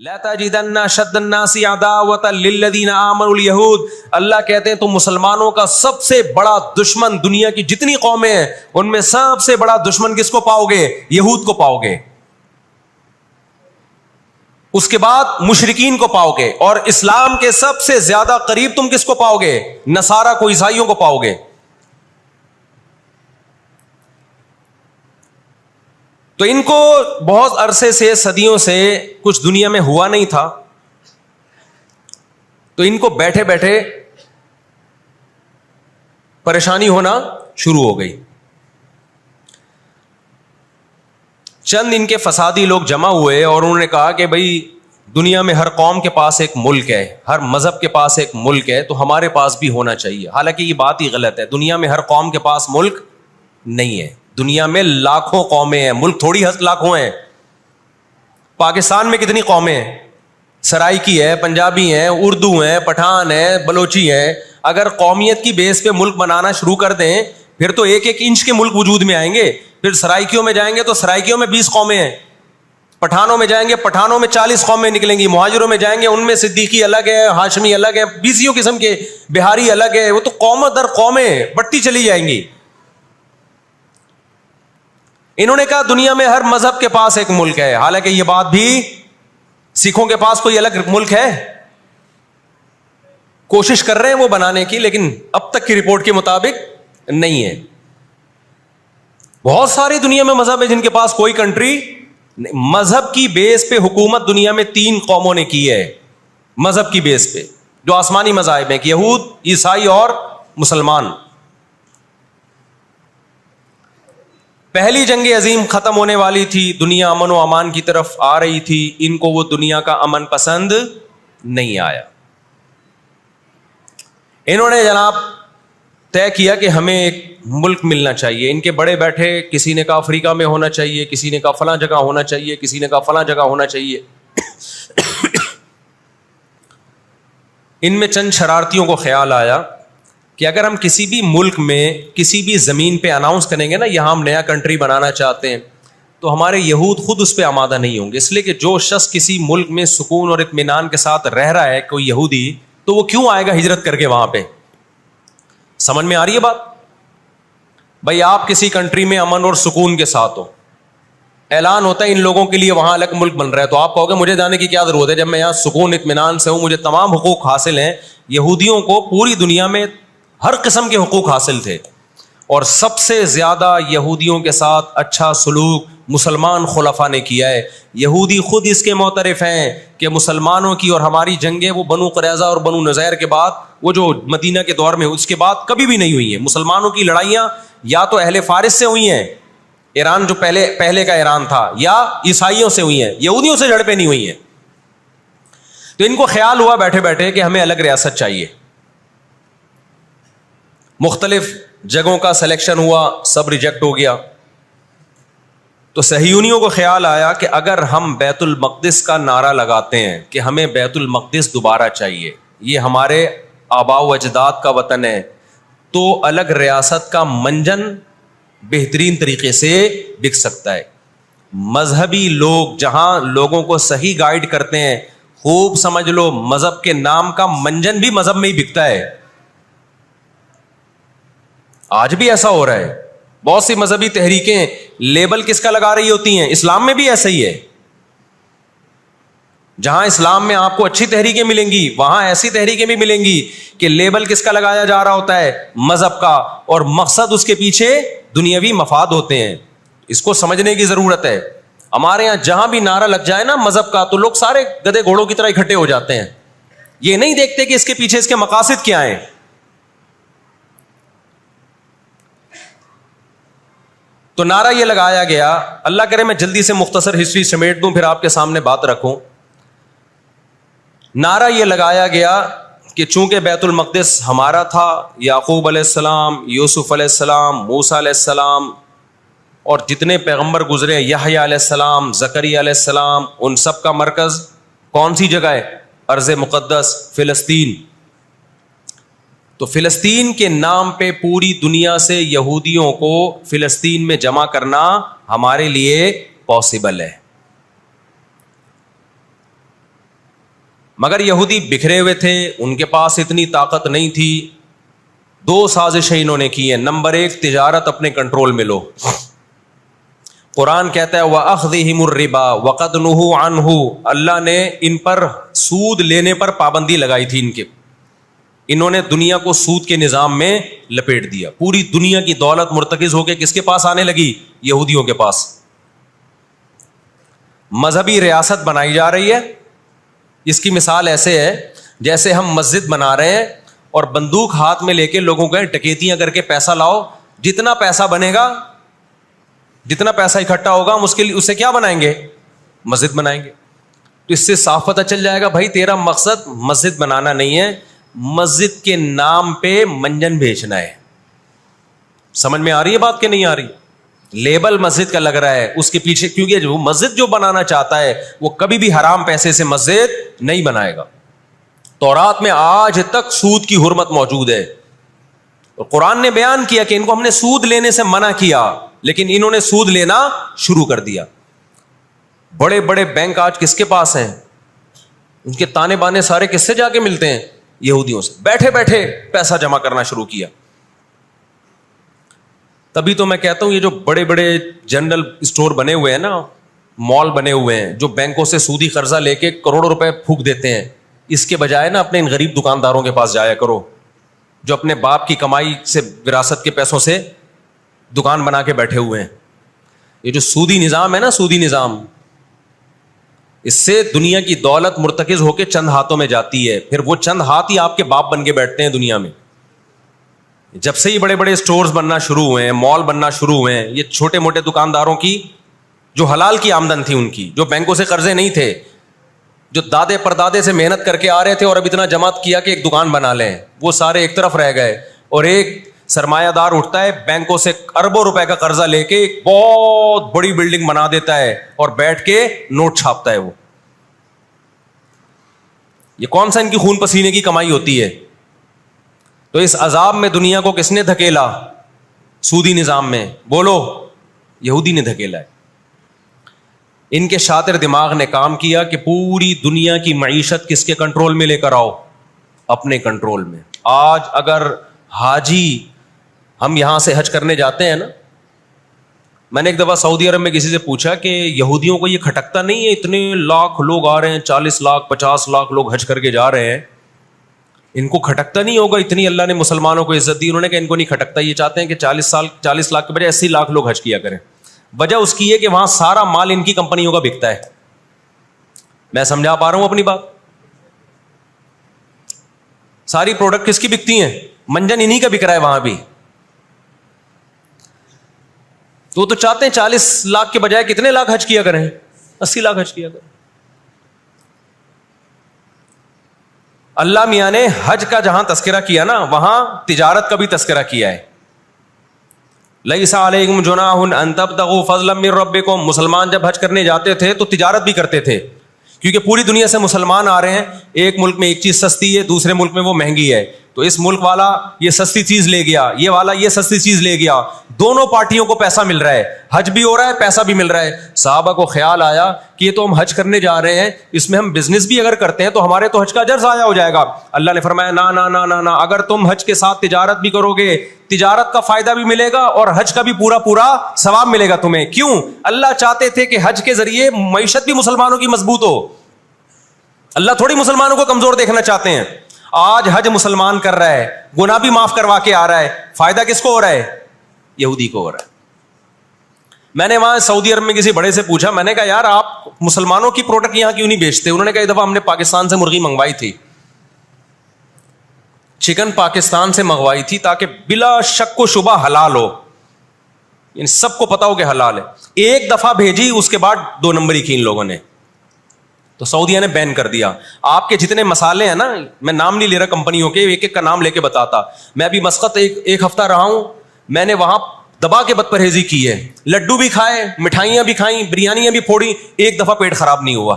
لا تجدن اشد الناس عداوۃ للذین آمنوا الیہود، اللہ کہتے ہیں تم مسلمانوں کا سب سے بڑا دشمن دنیا کی جتنی قومیں ہیں ان میں سب سے بڑا دشمن کس کو پاؤ گے؟ یہود کو پاؤ گے، اس کے بعد مشرکین کو پاؤ گے، اور اسلام کے سب سے زیادہ قریب تم کس کو پاؤ گے؟ نصارہ کو، عیسائیوں کو پاؤ گے۔ تو ان کو بہت عرصے سے، صدیوں سے کچھ دنیا میں ہوا نہیں تھا، تو ان کو بیٹھے بیٹھے پریشانی ہونا شروع ہو گئی۔ چند ان کے فسادی لوگ جمع ہوئے اور انہوں نے کہا کہ بھئی دنیا میں ہر قوم کے پاس ایک ملک ہے، ہر مذہب کے پاس ایک ملک ہے، تو ہمارے پاس بھی ہونا چاہیے۔ حالانکہ یہ بات ہی غلط ہے، دنیا میں ہر قوم کے پاس ملک نہیں ہے، دنیا میں لاکھوں قومیں ہیں، ملک تھوڑی لاکھوں ہیں۔ پاکستان میں کتنی قومیں ہیں؟ سرائکی ہے، پنجابی ہیں، اردو ہیں، پٹھان ہیں، بلوچی ہیں۔ اگر قومیت کی بیس پہ ملک بنانا شروع کر دیں پھر تو ایک ایک انچ کے ملک وجود میں آئیں گے۔ پھر سرائکیوں میں جائیں گے تو سرائکیوں میں 20 قومیں ہیں، پٹھانوں میں جائیں گے پٹھانوں میں 40 قومیں نکلیں گی، مہاجروں میں جائیں گے ان میں صدیقی الگ ہے، ہاشمی الگ ہے، 20 قسم کے، بہاری الگ ہے۔ وہ تو قوم در قومیں بڑھتی چلی جائیں گی۔ انہوں نے کہا دنیا میں ہر مذہب کے پاس ایک ملک ہے، حالانکہ یہ بات بھی سکھوں کے پاس کوئی الگ ملک ہے؟ کوشش کر رہے ہیں وہ بنانے کی، لیکن اب تک کی رپورٹ کے مطابق نہیں ہے۔ بہت ساری دنیا میں مذہب ہے جن کے پاس کوئی کنٹری، مذہب کی بیس پہ حکومت دنیا میں 3 قوموں نے کی ہے، مذہب کی بیس پہ، جو آسمانی مذاہب ہیں، یہود، عیسائی اور مسلمان۔ پہلی جنگ عظیم ختم ہونے والی تھی، دنیا امن و امان کی طرف آ رہی تھی، ان کو وہ دنیا کا امن پسند نہیں آیا۔ انہوں نے جناب طے کیا کہ ہمیں ایک ملک ملنا چاہیے۔ ان کے بڑے بیٹھے، کسی نے کہا افریقہ میں ہونا چاہیے، کسی نے کہا فلاں جگہ ہونا چاہیے، کسی نے کہا فلاں جگہ ہونا چاہیے۔ ان میں چند شرارتیوں کو خیال آیا کہ اگر ہم کسی بھی ملک میں کسی بھی زمین پہ اناؤنس کریں گے نا یہاں ہم نیا کنٹری بنانا چاہتے ہیں، تو ہمارے یہود خود اس پہ آمادہ نہیں ہوں گے، اس لیے کہ جو شخص کسی ملک میں سکون اور اطمینان کے ساتھ رہ رہا ہے، کوئی یہودی، تو وہ کیوں آئے گا ہجرت کر کے وہاں پہ؟ سمجھ میں آ رہی ہے بات؟ بھائی آپ کسی کنٹری میں امن اور سکون کے ساتھ ہو، اعلان ہوتا ہے ان لوگوں کے لیے وہاں الگ ملک بن رہا ہے، تو آپ کہو گے مجھے جانے کی کیا ضرورت ہے جب میں یہاں سکون اطمینان سے ہوں، مجھے تمام حقوق حاصل ہیں۔ یہودیوں کو پوری دنیا میں ہر قسم کے حقوق حاصل تھے، اور سب سے زیادہ یہودیوں کے ساتھ اچھا سلوک مسلمان خلفاء نے کیا ہے۔ یہودی خود اس کے معترف ہیں کہ مسلمانوں کی اور ہماری جنگیں وہ بنو قریظہ اور بنو نذیر کے بعد، وہ جو مدینہ کے دور میں اس کے بعد کبھی بھی نہیں ہوئی ہیں۔ مسلمانوں کی لڑائیاں یا تو اہل فارس سے ہوئی ہیں، ایران جو پہلے کا ایران تھا، یا عیسائیوں سے ہوئی ہیں، یہودیوں سے جھڑپیں نہیں ہوئی ہیں۔ تو ان کو خیال ہوا بیٹھے بیٹھے کہ ہمیں الگ ریاست چاہیے۔ مختلف جگہوں کا سلیکشن ہوا، سب ریجیکٹ ہو گیا۔ تو صہیونیوں کو خیال آیا کہ اگر ہم بیت المقدس کا نعرہ لگاتے ہیں کہ ہمیں بیت المقدس دوبارہ چاہیے، یہ ہمارے آباء و اجداد کا وطن ہے، تو الگ ریاست کا منجن بہترین طریقے سے بک سکتا ہے۔ مذہبی لوگ جہاں لوگوں کو صحیح گائیڈ کرتے ہیں، خوب سمجھ لو مذہب کے نام کا منجن بھی مذہب میں ہی بکتا ہے۔ آج بھی ایسا ہو رہا ہے، بہت سی مذہبی تحریکیں لیبل کس کا لگا رہی ہوتی ہیں؟ اسلام میں بھی ایسا ہی ہے۔ جہاں اسلام میں آپ کو اچھی تحریکیں ملیں گی، وہاں ایسی تحریکیں بھی ملیں گی کہ لیبل کس کا لگایا جا رہا ہوتا ہے؟ مذہب کا، اور مقصد اس کے پیچھے دنیاوی مفاد ہوتے ہیں۔ اس کو سمجھنے کی ضرورت ہے۔ ہمارے یہاں جہاں بھی نعرہ لگ جائے نا مذہب کا، تو لوگ سارے گدھے گھوڑوں کی طرح اکٹھے ہو جاتے ہیں، یہ نہیں دیکھتے کہ اس کے پیچھے اس کے مقاصد کیا ہیں۔ تو نعرہ یہ لگایا گیا، اللہ کرے میں جلدی سے مختصر ہسٹری سمیٹ دوں پھر آپ کے سامنے بات رکھوں۔ نعرہ یہ لگایا گیا کہ چونکہ بیت المقدس ہمارا تھا، یعقوب علیہ السلام، یوسف علیہ السلام، موسیٰ علیہ السلام اور جتنے پیغمبر گزرے، یحییٰ علیہ السلام، زکریا علیہ السلام، ان سب کا مرکز کون سی جگہ ہے؟ ارض مقدس فلسطین۔ تو فلسطین کے نام پہ پوری دنیا سے یہودیوں کو فلسطین میں جمع کرنا ہمارے لیے پاسبل ہے۔ مگر یہودی بکھرے ہوئے تھے, ان کے پاس اتنی طاقت نہیں تھی. 2 سازشیں انہوں نے کی ہیں. نمبر 1, تجارت اپنے کنٹرول میں لو. قرآن کہتا ہے وَأَخْذِهِمُ الرِّبَا وَقَدْ نُهُوا عَنْهُ, اللہ نے ان پر سود لینے پر پابندی لگائی تھی ان کے. انہوں نے دنیا کو سود کے نظام میں لپیٹ دیا. پوری دنیا کی دولت مرتکز ہو کے کس کے پاس آنے لگی؟ یہودیوں کے پاس. مذہبی ریاست بنائی جا رہی ہے. اس کی مثال ایسے ہے جیسے ہم مسجد بنا رہے ہیں اور بندوق ہاتھ میں لے کے لوگوں کو ڈکیتیاں کر کے پیسہ لاؤ. جتنا پیسہ بنے گا, جتنا پیسہ اکٹھا ہوگا, ہم اس سے کیا بنائیں گے؟ مسجد بنائیں گے. تو اس سے صاف پتہ چل جائے گا بھائی تیرا مقصد مسجد بنانا نہیں ہے, مسجد کے نام پہ منجن بیچنا ہے. سمجھ میں آ رہی ہے بات کہ نہیں آ رہی؟ لیبل مسجد کا لگ رہا ہے اس کے پیچھے, کیونکہ جو مسجد جو بنانا چاہتا ہے وہ کبھی بھی حرام پیسے سے مسجد نہیں بنائے گا. تورات میں آج تک سود کی حرمت موجود ہے. اور قرآن نے بیان کیا کہ ان کو ہم نے سود لینے سے منع کیا, لیکن انہوں نے سود لینا شروع کر دیا. بڑے بڑے بینک آج کس کے پاس ہیں؟ ان کے تانے بانے سارے کس سے جا کے ملتے ہیں؟ یہودیوں سے. بیٹھے بیٹھے پیسہ جمع کرنا شروع کیا. تبھی تو میں کہتا ہوں یہ جو بڑے بڑے جنرل اسٹور بنے ہوئے ہیں نا, مال بنے ہوئے ہیں, جو بینکوں سے سودی قرضہ لے کے کروڑوں روپے پھونک دیتے ہیں, اس کے بجائے نا اپنے ان غریب دکانداروں کے پاس جایا کرو جو اپنے باپ کی کمائی سے, وراثت کے پیسوں سے دکان بنا کے بیٹھے ہوئے ہیں. یہ جو سودی نظام ہے نا, سودی نظام, اس سے دنیا کی دولت مرتکز ہو کے چند ہاتھوں میں جاتی ہے. پھر وہ چند ہاتھ ہی آپ کے باپ بن کے بیٹھتے ہیں دنیا میں. جب سے یہ بڑے بڑے اسٹورز بننا شروع ہوئے ہیں, مال بننا شروع ہوئے ہیں, یہ چھوٹے موٹے دکانداروں کی جو حلال کی آمدن تھی ان کی, جو بینکوں سے قرضے نہیں تھے, جو دادے پردادے سے محنت کر کے آ رہے تھے اور اب اتنا جمع کیا کہ ایک دکان بنا لیں, وہ سارے ایک طرف رہ گئے. اور ایک سرمایہ دار اٹھتا ہے بینکوں سے اربوں روپے کا قرضہ لے کے ایک بہت بڑی بلڈنگ بنا دیتا ہے اور بیٹھ کے نوٹ چھاپتا ہے. وہ یہ کون سا ان کی خون پسینے کی کمائی ہوتی ہے؟ تو اس عذاب میں دنیا کو کس نے دھکیلا؟ سودی نظام میں. بولو, یہودی نے دھکیلا ہے. ان کے شاطر دماغ نے کام کیا کہ پوری دنیا کی معیشت کس کے کنٹرول میں لے کر آؤ؟ اپنے کنٹرول میں. آج اگر حاجی, ہم یہاں سے حج کرنے جاتے ہیں نا, میں نے ایک دفعہ سعودی عرب میں کسی سے پوچھا کہ یہودیوں کو یہ کھٹکتا نہیں ہے, اتنے لاکھ لوگ آ رہے ہیں, 40 لاکھ 50 لاکھ لوگ حج کر کے جا رہے ہیں, ان کو کھٹکتا نہیں ہوگا اتنی اللہ نے مسلمانوں کو عزت دی؟ انہوں نے کہا ان کو نہیں کھٹکتا, یہ چاہتے ہیں کہ 40 لاکھ کے بجائے 80 لاکھ لوگ حج کیا کریں. وجہ اس کی ہے کہ وہاں سارا مال ان کی کمپنیوں کا بکتا ہے. میں سمجھا پا رہا ہوں اپنی بات؟ ساری پروڈکٹ کس کی بکتی ہیں؟ منجن انہی کا بک رہا ہے وہاں بھی. تو چاہتے ہیں 40 لاکھ کے بجائے کتنے لاکھ حج کیا کریں؟ 80 لاکھ حج کیا کریں. اللہ میاں نے حج کا جہاں تذکرہ کیا نا, وہاں تجارت کا بھی تذکرہ کیا ہے. لیس علیکم جناح ان تبتغوا فضلا من ربکم. مسلمان جب حج کرنے جاتے تھے تو تجارت بھی کرتے تھے, کیونکہ پوری دنیا سے مسلمان آ رہے ہیں. ایک ملک میں ایک چیز سستی ہے, دوسرے ملک میں وہ مہنگی ہے, تو اس ملک والا یہ سستی چیز لے گیا, یہ والا یہ سستی چیز لے گیا, دونوں پارٹیوں کو پیسہ مل رہا ہے, حج بھی ہو رہا ہے, پیسہ بھی مل رہا ہے. صحابہ کو خیال آیا کہ یہ تو ہم حج کرنے جا رہے ہیں, اس میں ہم بزنس بھی اگر کرتے ہیں تو ہمارے تو حج کا اجر ضائع ہو جائے گا. اللہ نے فرمایا نا نا نا نا نا, اگر تم حج کے ساتھ تجارت بھی کرو گے, تجارت کا فائدہ بھی ملے گا اور حج کا بھی پورا پورا ثواب ملے گا تمہیں. کیوں؟ اللہ چاہتے تھے کہ حج کے ذریعے معیشت بھی مسلمانوں کی مضبوط ہو. اللہ تھوڑی مسلمانوں کو کمزور دیکھنا چاہتے ہیں. آج حج مسلمان کر رہا ہے, گناہ بھی معاف کروا کے آ رہا ہے, فائدہ کس کو ہو رہا ہے؟ یہودی کو ہو رہا ہے. میں نے وہاں سعودی عرب میں کسی بڑے سے پوچھا, میں نے کہا یار آپ مسلمانوں کی پروڈکٹ یہاں کیوں نہیں بیچتے؟ انہوں نے کہا ایک دفعہ ہم نے پاکستان سے مرغی منگوائی تھی, چکن پاکستان سے منگوائی تھی تاکہ بلا شک و شبہ حلال ہو, یعنی سب کو پتا ہو کہ حلال ہے. ایک دفعہ بھیجی, اس کے بعد 2 نمبری کی ان لوگوں نے, تو سعودیہ نے بین کر دیا. آپ کے جتنے مسالے ہیں نا, میں نام نہیں لے رہا کمپنیوں کے, ایک ایک کا نام لے کے بتاتا. میں ابھی مسقط ایک ہفتہ رہا ہوں, میں نے وہاں دبا کے بد پرہیزی کی ہے. لڈو بھی کھائے, مٹھائیاں بھی کھائیں, بریانیاں بھی پھوڑی, ایک دفعہ پیٹ خراب نہیں ہوا.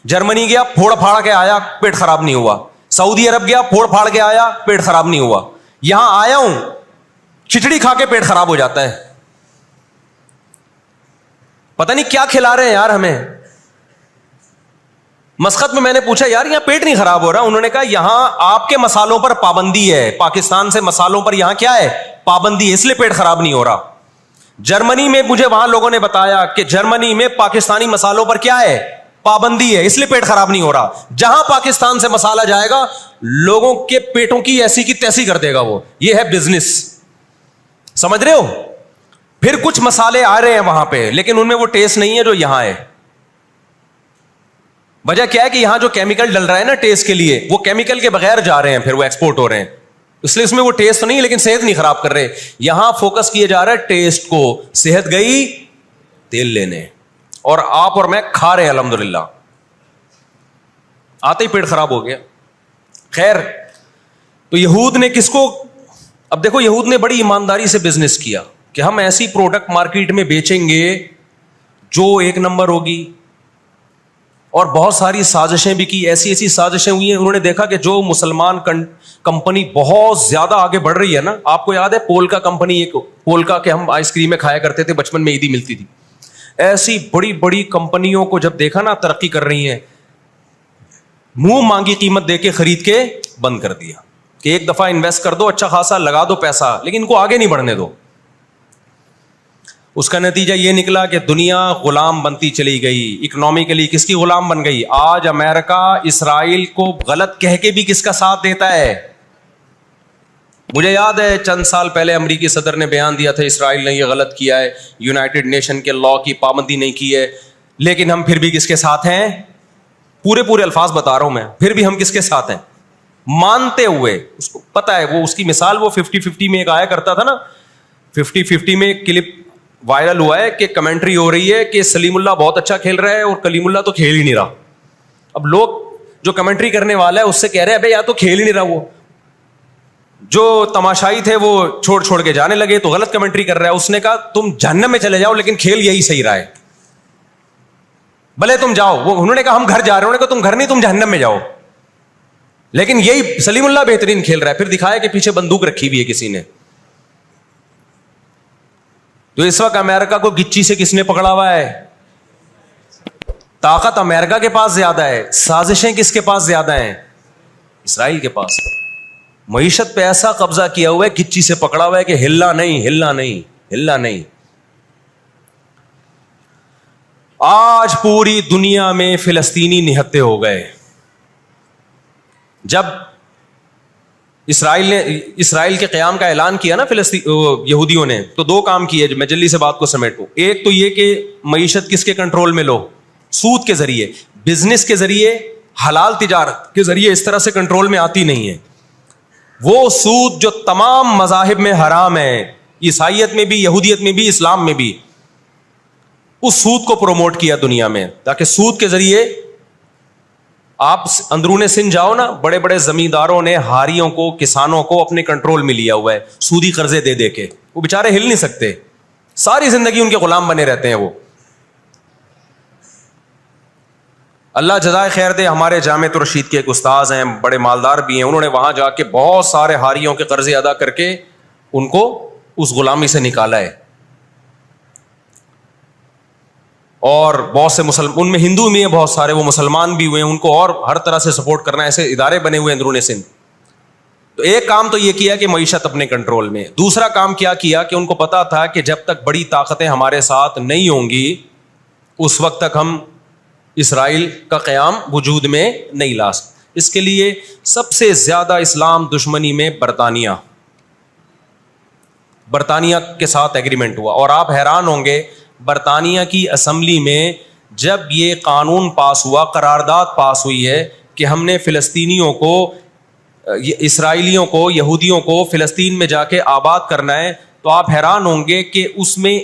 جرمنی گیا, پھوڑ پھاڑ کے آیا, پیٹ خراب نہیں ہوا. سعودی عرب گیا, پھوڑ پھاڑ کے آیا, پیٹ خراب نہیں ہوا. یہاں آیا ہوں, کھچڑی کھا کے پیٹ خراب ہو جاتا ہے. پتہ نہیں کیا کھلا رہے ہیں یار ہمیں. مسقط میں نے پوچھا یار یہاں پیٹ نہیں خراب ہو رہا؟ انہوں نے کہا یہاں آپ کے مسالوں پر پابندی ہے، پاکستان سے مسالوں پر یہاں کیا ہے؟ پابندی ہے، اس لیے پیٹ خراب نہیں ہو رہا۔ جرمنی میں مجھے وہاں لوگوں نے بتایا کہ جرمنی میں پاکستانی مسالوں پر کیا ہے؟ پابندی ہے، اس لیے پیٹ خراب نہیں ہو رہا۔ جہاں پاکستان سے مسالہ جائے گا لوگوں کے پیٹوں کی ایسی کی تیسی کر دے گا وہ۔ یہ ہے بزنس، سمجھ رہے ہو؟ پھر کچھ مسالے آ رہے ہیں وہاں پہ لیکن ان میں وہ ٹیسٹ نہیں ہے جو یہاں ہے۔ وجہ کیا ہے کہ یہاں جو کیمیکل ڈل رہا ہے نا ٹیسٹ کے لیے، وہ کیمیکل کے بغیر جا رہے ہیں، پھر وہ ایکسپورٹ ہو رہے ہیں، اس لیے اس میں وہ ٹیسٹ نہیں ہے لیکن صحت نہیں خراب کر رہے۔ یہاں فوکس کیا جا رہا ہے ٹیسٹ کو، صحت گئی تیل لینے، اور آپ اور میں کھا رہے ہیں الحمدللہ، آتے ہی پیٹ خراب ہو گیا۔ خیر، تو یہود نے کس کو، اب دیکھو یہود نے بڑی ایمانداری سے بزنس کیا کہ ہم ایسی پروڈکٹ مارکیٹ میں بیچیں گے جو ایک نمبر ہوگی، اور بہت ساری سازشیں بھی کی، ایسی ایسی سازشیں ہوئی ہیں۔ انہوں نے دیکھا کہ جو مسلمان کمپنی بہت زیادہ آگے بڑھ رہی ہے نا، آپ کو یاد ہے پولکا کمپنی، ایک پولکا کے ہم آئس کریم میں کھایا کرتے تھے بچپن میں، عیدی ملتی تھی، ایسی بڑی بڑی کمپنیوں کو جب دیکھا نا ترقی کر رہی ہیں، منہ مانگی قیمت دے کے خرید کے بند کر دیا کہ ایک دفعہ انویسٹ کر دو، اچھا خاصا لگا دو پیسہ، لیکن ان کو آگے نہیں بڑھنے دو۔ اس کا نتیجہ یہ نکلا کہ دنیا غلام بنتی چلی گئی، اکنامکلی کس کی غلام بن گئی؟ آج امریکہ اسرائیل کو غلط کہہ کے بھی کس کا ساتھ دیتا ہے؟ مجھے یاد ہے چند سال پہلے امریکی صدر نے بیان دیا تھا اسرائیل نے یہ غلط کیا ہے، یونائٹڈ نیشن کے لا کی پابندی نہیں کی ہے، لیکن ہم پھر بھی کس کے ساتھ ہیں؟ پورے الفاظ بتا رہا ہوں میں، پھر بھی ہم کس کے ساتھ ہیں؟ مانتے ہوئے، اس کو پتا ہے، وہ اس کی مثال وہ 50-50 میں ایک آیا کرتا تھا نا، 50-50 میں ایک کلپ وائرل ہوا ہے کہ کمنٹری ہو رہی ہے کہ سلیم اللہ بہت اچھا کھیل رہا ہے اور کلیم اللہ تو کھیل ہی نہیں رہا۔ اب لوگ جو کمنٹری کرنے والا ہے اس سے کہہ رہے ہیں بھائی یا تو کھیل ہی نہیں رہا، وہ جو تماشائی تھے وہ چھوڑ کے جانے لگے تو غلط کمنٹری کر رہا ہے۔ اس نے کہا تم جہنم میں چلے جاؤ لیکن کھیل یہی صحیح رہا ہے، بھلے تم جاؤ۔ وہ انہوں نے کہا ہم گھر جا رہے ہیں، انہوں نے کہا تم گھر نہیں، تم جہنم میں جاؤ، لیکن یہی سلیم اللہ بہترین کھیل رہا ہے۔ پھر دکھایا کہ پیچھے بندوق رکھی ہوئی ہے کسی نے۔ تو اس وقت امریکہ کو گچی سے کس نے پکڑا ہوا ہے؟ طاقت امریکہ کے پاس زیادہ ہے، سازشیں کس کے پاس زیادہ ہیں؟ اسرائیل کے پاس۔ معیشت پہ ایسا قبضہ کیا ہوا ہے، گچی سے پکڑا ہوا ہے کہ ہلنا نہیں۔ آج پوری دنیا میں فلسطینی نہتے ہو گئے۔ جب اسرائیل کے قیام کا اعلان کیا نا یہودیوں نے، تو دو کام کیے، میں جلدی سے بات کو سمیٹوں۔ ایک تو یہ کہ معیشت کس کے کنٹرول میں لو؟ سود کے ذریعے، بزنس کے ذریعے، حلال تجارت کے ذریعے، اس طرح سے کنٹرول میں آتی نہیں ہے۔ وہ سود جو تمام مذاہب میں حرام ہے، عیسائیت میں بھی، یہودیت میں بھی، اسلام میں بھی، اس سود کو پروموٹ کیا دنیا میں، تاکہ سود کے ذریعے آپ اندرون سندھ جاؤ نا، بڑے بڑے زمینداروں نے ہاریوں کو، کسانوں کو اپنے کنٹرول میں لیا ہوا ہے سودی قرضے دے دے کے۔ وہ بےچارے ہل نہیں سکتے، ساری زندگی ان کے غلام بنے رہتے ہیں وہ۔ اللہ جزائے خیر دے، ہمارے جامعۃ الرشید کے ایک استاذ ہیں، بڑے مالدار بھی ہیں، انہوں نے وہاں جا کے بہت سارے ہاریوں کے قرضے ادا کر کے ان کو اس غلامی سے نکالا ہے۔ اور بہت سے ان میں ہندو بھی ہیں بہت سارے، وہ مسلمان بھی ہوئے ہیں، ان کو اور ہر طرح سے سپورٹ کرنا، ایسے ادارے بنے ہوئے اندرون سندھ۔ تو ایک کام تو یہ کیا کہ معیشت اپنے کنٹرول میں۔ دوسرا کام کیا کہ ان کو پتا تھا کہ جب تک بڑی طاقتیں ہمارے ساتھ نہیں ہوں گی اس وقت تک ہم اسرائیل کا قیام وجود میں نہیں لا سکتے۔ اس کے لیے سب سے زیادہ اسلام دشمنی میں برطانیہ کے ساتھ ایگریمنٹ ہوا، اور آپ حیران ہوں گے برطانیہ کی اسمبلی میں جب یہ قانون پاس ہوا، قرارداد پاس ہوئی ہے کہ ہم نے فلسطینیوں کو، اسرائیلیوں کو، یہودیوں کو فلسطین میں جا کے آباد کرنا ہے، تو آپ حیران ہوں گے کہ اس میں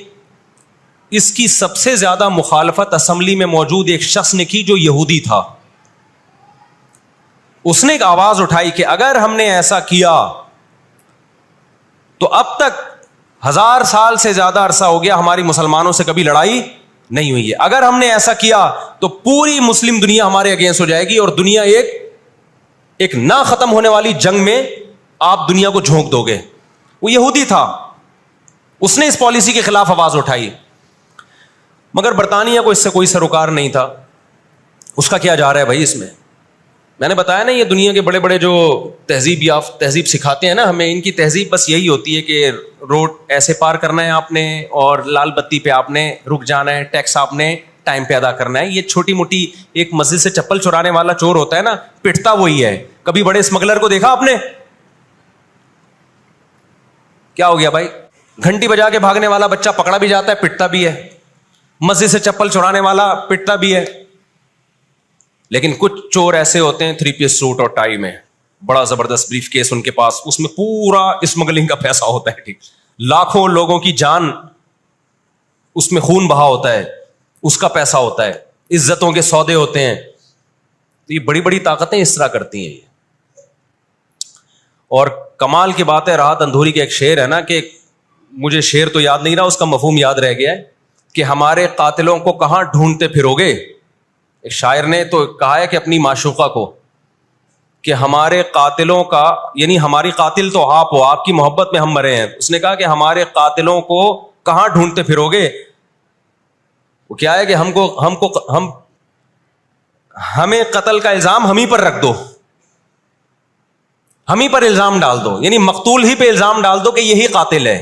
اس کی سب سے زیادہ مخالفت اسمبلی میں موجود ایک شخص نے کی جو یہودی تھا۔ اس نے ایک آواز اٹھائی کہ اگر ہم نے ایسا کیا تو اب تک 1000 سال سے زیادہ عرصہ ہو گیا ہماری مسلمانوں سے کبھی لڑائی نہیں ہوئی ہے، اگر ہم نے ایسا کیا تو پوری مسلم دنیا ہمارے اگینسٹ ہو جائے گی اور دنیا ایک نہ ختم ہونے والی جنگ میں آپ دنیا کو جھونک دو گے۔ وہ یہودی تھا، اس نے اس پالیسی کے خلاف آواز اٹھائی، مگر برطانیہ کو اس سے کوئی سروکار نہیں تھا۔ اس کا کیا جا رہا ہے بھائی اس میں نے بتایا نا یہ دنیا کے بڑے بڑے جو تہذیب سکھاتے ہیں نا ہمیں, ان کی تہذیب بس یہی ہوتی ہے کہ روڈ ایسے پار کرنا ہے آپ نے, اور لال بتی پہ آپ نے رک جانا ہے, ٹیکس آپ نے ٹائم پہ ادا کرنا ہے. یہ چھوٹی موٹی, ایک مسجد سے چپل چرانے والا چور ہوتا ہے نا, پٹتا وہی ہے. کبھی بڑے اسمگلر کو دیکھا آپ نے؟ کیا ہو گیا بھائی؟ گھنٹی بجا کے بھاگنے والا بچہ پکڑا بھی جاتا ہے, پٹتا بھی ہے. مسجد سے چپل چرانے والا پٹتا بھی ہے. لیکن کچھ چور ایسے ہوتے ہیں 3 پیس سوٹ اور ٹائی میں, بڑا زبردست بریف کیس ان کے پاس, اس میں پورا اسمگلنگ کا پیسہ ہوتا ہے. ٹھیک, لاکھوں لوگوں کی جان اس میں خون بہا ہوتا ہے, اس کا پیسہ ہوتا ہے, عزتوں کے سودے ہوتے ہیں. تو یہ بڑی بڑی طاقتیں اس طرح کرتی ہیں. اور کمال کی بات ہے, راحت اندھوری کے ایک شعر ہے نا, کہ مجھے شعر تو یاد نہیں رہا, اس کا مفہوم یاد رہ گیا ہے, کہ ہمارے قاتلوں کو کہاں ڈھونڈتے پھرو گے. ایک شاعر نے تو کہا ہے کہ اپنی معشوقہ کو, کہ ہمارے قاتلوں کا, یعنی ہماری قاتل تو آپ ہو, آپ کی محبت میں ہم مرے ہیں. اس نے کہا کہ ہمارے قاتلوں کو کہاں ڈھونڈتے پھرو گے. وہ کیا ہے کہ ہمیں قتل کا الزام ہم ہی پر رکھ دو, ہم ہی پر الزام ڈال دو, یعنی مقتول ہی پہ الزام ڈال دو کہ یہی قاتل ہے.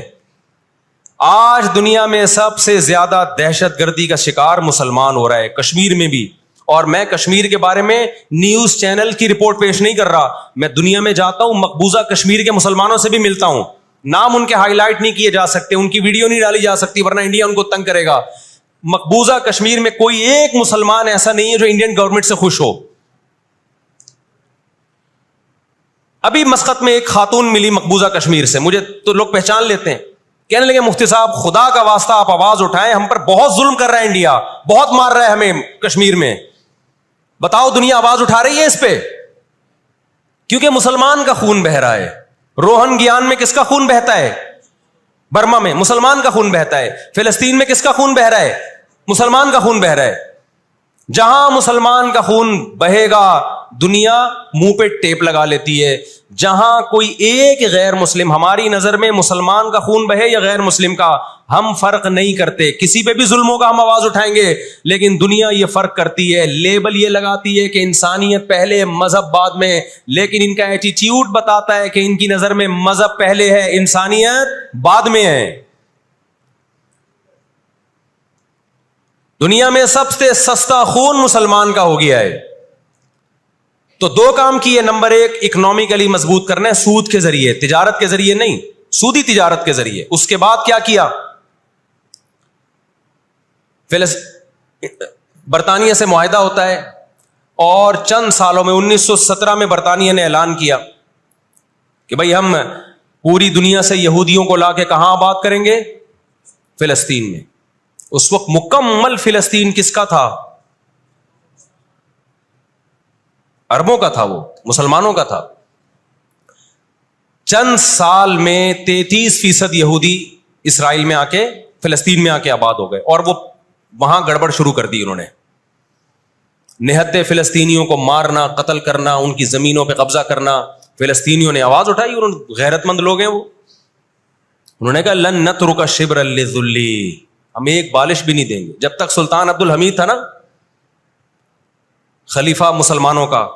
آج دنیا میں سب سے زیادہ دہشت گردی کا شکار مسلمان ہو رہا ہے, کشمیر میں بھی. اور میں کشمیر کے بارے میں نیوز چینل کی رپورٹ پیش نہیں کر رہا, میں دنیا میں جاتا ہوں, مقبوضہ کشمیر کے مسلمانوں سے بھی ملتا ہوں. نام ان کے ہائی لائٹ نہیں کیے جا سکتے, ان کی ویڈیو نہیں ڈالی جا سکتی, ورنہ انڈیا ان کو تنگ کرے گا. مقبوضہ کشمیر میں کوئی ایک مسلمان ایسا نہیں ہے جو انڈین گورنمنٹ سے خوش ہو. ابھی مسقط میں ایک خاتون ملی مقبوضہ کشمیر سے, مجھے تو لوگ پہچان لیتے ہیں, کہنے لگے مفتی صاحب خدا کا واسطہ آپ آواز اٹھائیں, ہم پر بہت ظلم کر رہا ہے انڈیا, بہت مار رہا ہے ہمیں کشمیر میں, بتاؤ دنیا آواز اٹھا رہی ہے اس پہ؟ کیونکہ مسلمان کا خون بہ رہا ہے. روہن گیان میں کس کا خون بہتا ہے؟ برما میں مسلمان کا خون بہتا ہے. فلسطین میں کس کا خون بہ رہا ہے؟ مسلمان کا خون بہ رہا ہے. جہاں مسلمان کا خون بہے گا دنیا منہ پہ ٹیپ لگا لیتی ہے. جہاں کوئی ایک غیر مسلم, ہماری نظر میں مسلمان کا خون بہے یا غیر مسلم کا, ہم فرق نہیں کرتے, کسی پہ بھی ظلم ہوگا ہم آواز اٹھائیں گے. لیکن دنیا یہ فرق کرتی ہے, لیبل یہ لگاتی ہے کہ انسانیت پہلے مذہب بعد میں, لیکن ان کا ایٹیٹیوڈ بتاتا ہے کہ ان کی نظر میں مذہب پہلے ہے, انسانیت بعد میں ہے. دنیا میں سب سے سستا خون مسلمان کا ہو گیا ہے. تو 2 کام کیے, نمبر 1 اکنامکلی مضبوط کرنا ہے, سود کے ذریعے, تجارت کے ذریعے نہیں, سودی تجارت کے ذریعے. اس کے بعد کیا کیا؟ برطانیہ سے معاہدہ ہوتا ہے, اور چند سالوں میں 1917 میں برطانیہ نے اعلان کیا کہ بھائی ہم پوری دنیا سے یہودیوں کو لا کے کہاں آباد کریں گے؟ فلسطین میں. اس وقت مکمل فلسطین کس کا تھا؟ عربوں کا تھا, وہ مسلمانوں کا تھا. چند سال میں 33% یہودی اسرائیل میں آ کے, فلسطین میں آ کے آباد ہو گئے, اور وہ وہاں گڑبڑ شروع کر دی انہوں نے. نہتے فلسطینیوں کو مارنا, قتل کرنا, ان کی زمینوں پہ قبضہ کرنا. فلسطینیوں نے آواز اٹھائی, غیرت مند لوگ ہیں وہ, انہوں نے کہا لن نترک شبرا لذلی, ہم ایک بالش بھی نہیں دیں گے. جب تک سلطان عبد الحمید تھا نا, خلیفہ مسلمانوں کا,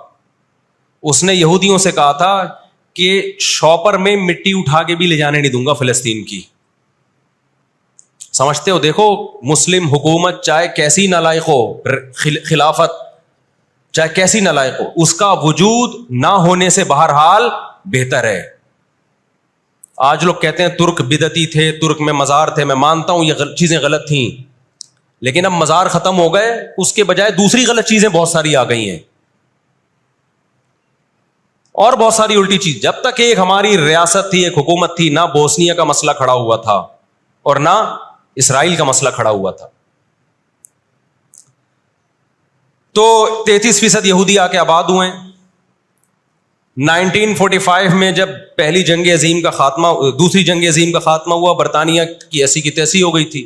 اس نے یہودیوں سے کہا تھا کہ شاپر میں مٹی اٹھا کے بھی لے جانے نہیں دوں گا فلسطین کی. سمجھتے ہو؟ دیکھو مسلم حکومت چاہے کیسی نالائق ہو, خلافت چاہے کیسی نالائق ہو, اس کا وجود نہ ہونے سے بہرحال بہتر ہے. آج لوگ کہتے ہیں ترک بدعتی تھے, ترک میں مزار تھے. میں مانتا ہوں یہ چیزیں غلط تھیں, لیکن اب مزار ختم ہو گئے, اس کے بجائے دوسری غلط چیزیں بہت ساری آ گئی ہیں, اور بہت ساری الٹی چیز. جب تک ایک ہماری ریاست تھی, ایک حکومت تھی, نہ بوسنیا کا مسئلہ کھڑا ہوا تھا اور نہ اسرائیل کا مسئلہ کھڑا ہوا تھا. تو 33% یہودی آ کے آباد ہوئے. 1945 میں جب پہلی جنگ عظیم کا خاتمہ, دوسری جنگ عظیم کا خاتمہ ہوا, برطانیہ کی ایسی کی تیسی ہو گئی تھی.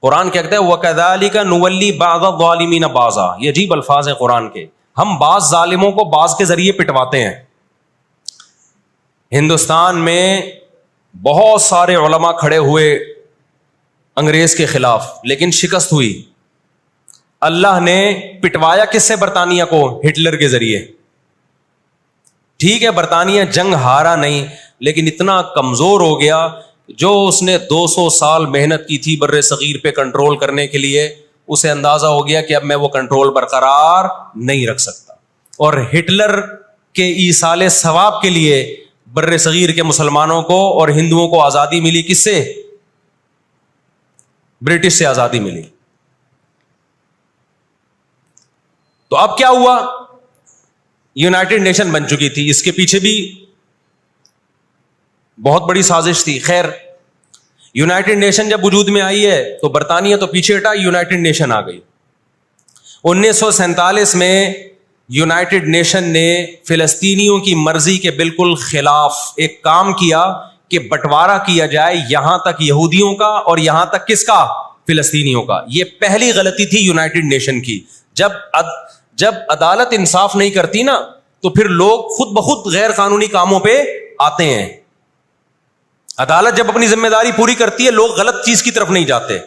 قرآن کیا کہتا ہے, وَكَذَلِكَ نُوَلِّي بَعْضَ الظَّالِمِينَ بَعْضًا. یہ عجیب الفاظ ہیں قرآن کے, ہم بعض ظالموں کو بعض کے ذریعے پٹواتے ہیں. ہندوستان میں بہت سارے علماء کھڑے ہوئے انگریز کے خلاف, لیکن شکست ہوئی. اللہ نے پٹوایا کس سے برطانیہ کو؟ ہٹلر کے ذریعے. ٹھیک ہے برطانیہ جنگ ہارا نہیں, لیکن اتنا کمزور ہو گیا, جو اس نے 200 سال محنت کی تھی بر صغیر پہ کنٹرول کرنے کے لیے, اسے اندازہ ہو گیا کہ اب میں وہ کنٹرول برقرار نہیں رکھ سکتا. اور ہٹلر کے ایصال ثواب کے لیے بر صغیر کے مسلمانوں کو اور ہندوؤں کو آزادی ملی. کس سے؟ برٹش سے آزادی ملی. تو اب کیا ہوا؟ یونائٹڈ نیشن بن چکی تھی, اس کے پیچھے بھی بہت بڑی سازش تھی. خیر, یونائٹڈ نیشن جب وجود میں آئی ہے تو برطانیہ تو پیچھے ہٹا, یونائٹڈ نیشن آ گئی. 1947 میں یونائٹڈ نیشن نے فلسطینیوں کی مرضی کے بالکل خلاف ایک کام کیا کہ بٹوارا کیا جائے, یہاں تک یہودیوں کا اور یہاں تک کس کا؟ فلسطینیوں کا. یہ پہلی غلطی تھی یونائٹڈ نیشن کی. جب عدالت انصاف نہیں کرتی نا تو پھر لوگ خود بخود غیر قانونی کاموں پہ آتے ہیں. عدالت جب اپنی ذمہ داری پوری کرتی ہے, لوگ غلط چیز کی طرف نہیں جاتے.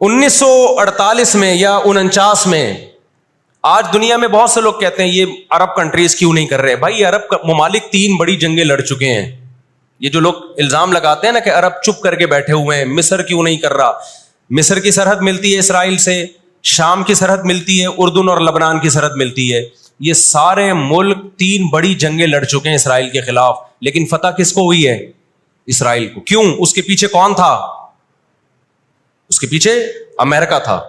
1948 میں یا 49 میں, آج دنیا میں بہت سے لوگ کہتے ہیں یہ عرب کنٹریز کیوں نہیں کر رہے. بھائی عرب ممالک 3 بڑی جنگیں لڑ چکے ہیں. یہ جو لوگ الزام لگاتے ہیں نا کہ عرب چپ کر کے بیٹھے ہوئے ہیں, مصر کیوں نہیں کر رہا. مصر کی سرحد ملتی ہے اسرائیل سے, شام کی سرحد ملتی ہے, اردن اور لبنان کی سرحد ملتی ہے. یہ سارے ملک 3 بڑی جنگیں لڑ چکے ہیں اسرائیل کے خلاف, لیکن فتح کس کو ہوئی ہے؟ اسرائیل کو. کیوں؟ اس کے پیچھے کون تھا؟ اس کے پیچھے امریکہ تھا.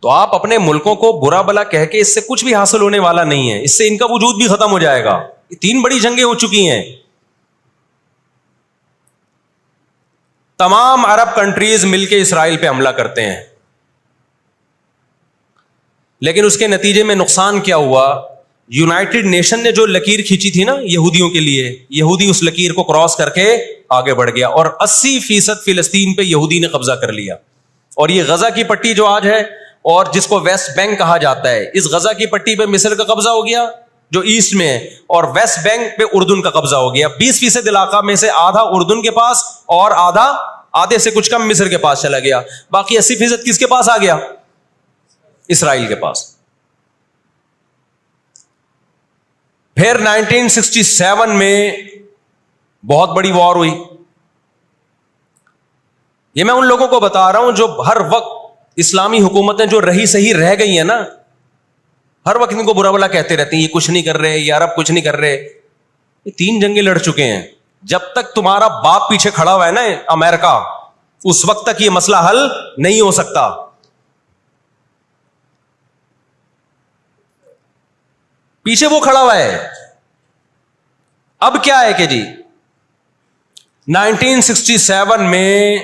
تو آپ اپنے ملکوں کو برا بلا کہہ کے اس سے کچھ بھی حاصل ہونے والا نہیں ہے, اس سے ان کا وجود بھی ختم ہو جائے گا. 3 بڑی جنگیں ہو چکی ہیں. تمام عرب کنٹریز مل کے اسرائیل پہ حملہ کرتے ہیں, لیکن اس کے نتیجے میں نقصان کیا ہوا؟ یونائٹڈ نیشن نے جو لکیر کھینچی تھی نا یہودیوں کے لیے, یہودی اس لکیر کو کراس کر کے آگے بڑھ گیا اور 80% فلسطین پہ یہودی نے قبضہ کر لیا. اور یہ غزہ کی پٹی جو آج ہے اور جس کو ویسٹ بینک کہا جاتا ہے, اس غزہ کی پٹی پہ مصر کا قبضہ ہو گیا جو ایسٹ میں ہے, اور ویسٹ بینک پہ اردن کا قبضہ ہو گیا. 20% علاقہ میں سے آدھا اردن کے پاس اور آدھے سے کچھ کم مصر کے پاس چلا گیا. باقی 80% کس کے پاس آ گیا؟ اسرائیل کے پاس. پھر 1967 میں بہت بڑی وار ہوئی. یہ میں ان لوگوں کو بتا رہا ہوں جو ہر وقت اسلامی حکومتیں جو رہی صحیح رہ گئی ہیں نا, ہر وقت ان کو برا بلا کہتے رہتے ہیں یہ کچھ نہیں کر رہے, یہ عرب کچھ نہیں کر رہے. یہ 3 جنگیں لڑ چکے ہیں. جب تک تمہارا باپ پیچھے کھڑا ہوا ہے نا امریکہ, اس وقت تک یہ مسئلہ حل نہیں ہو سکتا. پیچھے وہ کھڑا ہوا ہے. اب کیا ہے کہ جی 1967 میں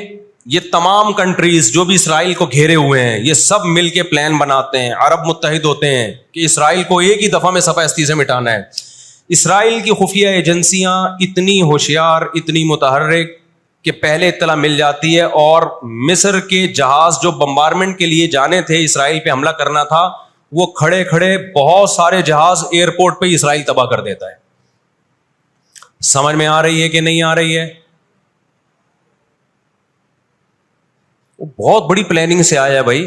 یہ تمام کنٹریز جو بھی اسرائیل کو گھیرے ہوئے ہیں, یہ سب مل کے پلان بناتے ہیں, عرب متحد ہوتے ہیں کہ اسرائیل کو ایک ہی دفعہ میں صفحہ ہستی سے مٹانا ہے. اسرائیل کی خفیہ ایجنسیاں اتنی ہوشیار, اتنی متحرک کہ پہلے اطلاع مل جاتی ہے, اور مصر کے جہاز جو بمبارمنٹ کے لیے جانے تھے, اسرائیل پہ حملہ کرنا تھا, وہ کھڑے کھڑے بہت سارے جہاز ایئرپورٹ پہ اسرائیل تباہ کر دیتا ہے. سمجھ میں آ رہی ہے کہ نہیں آ رہی ہے؟ وہ بہت بڑی پلاننگ سے آیا ہے بھائی.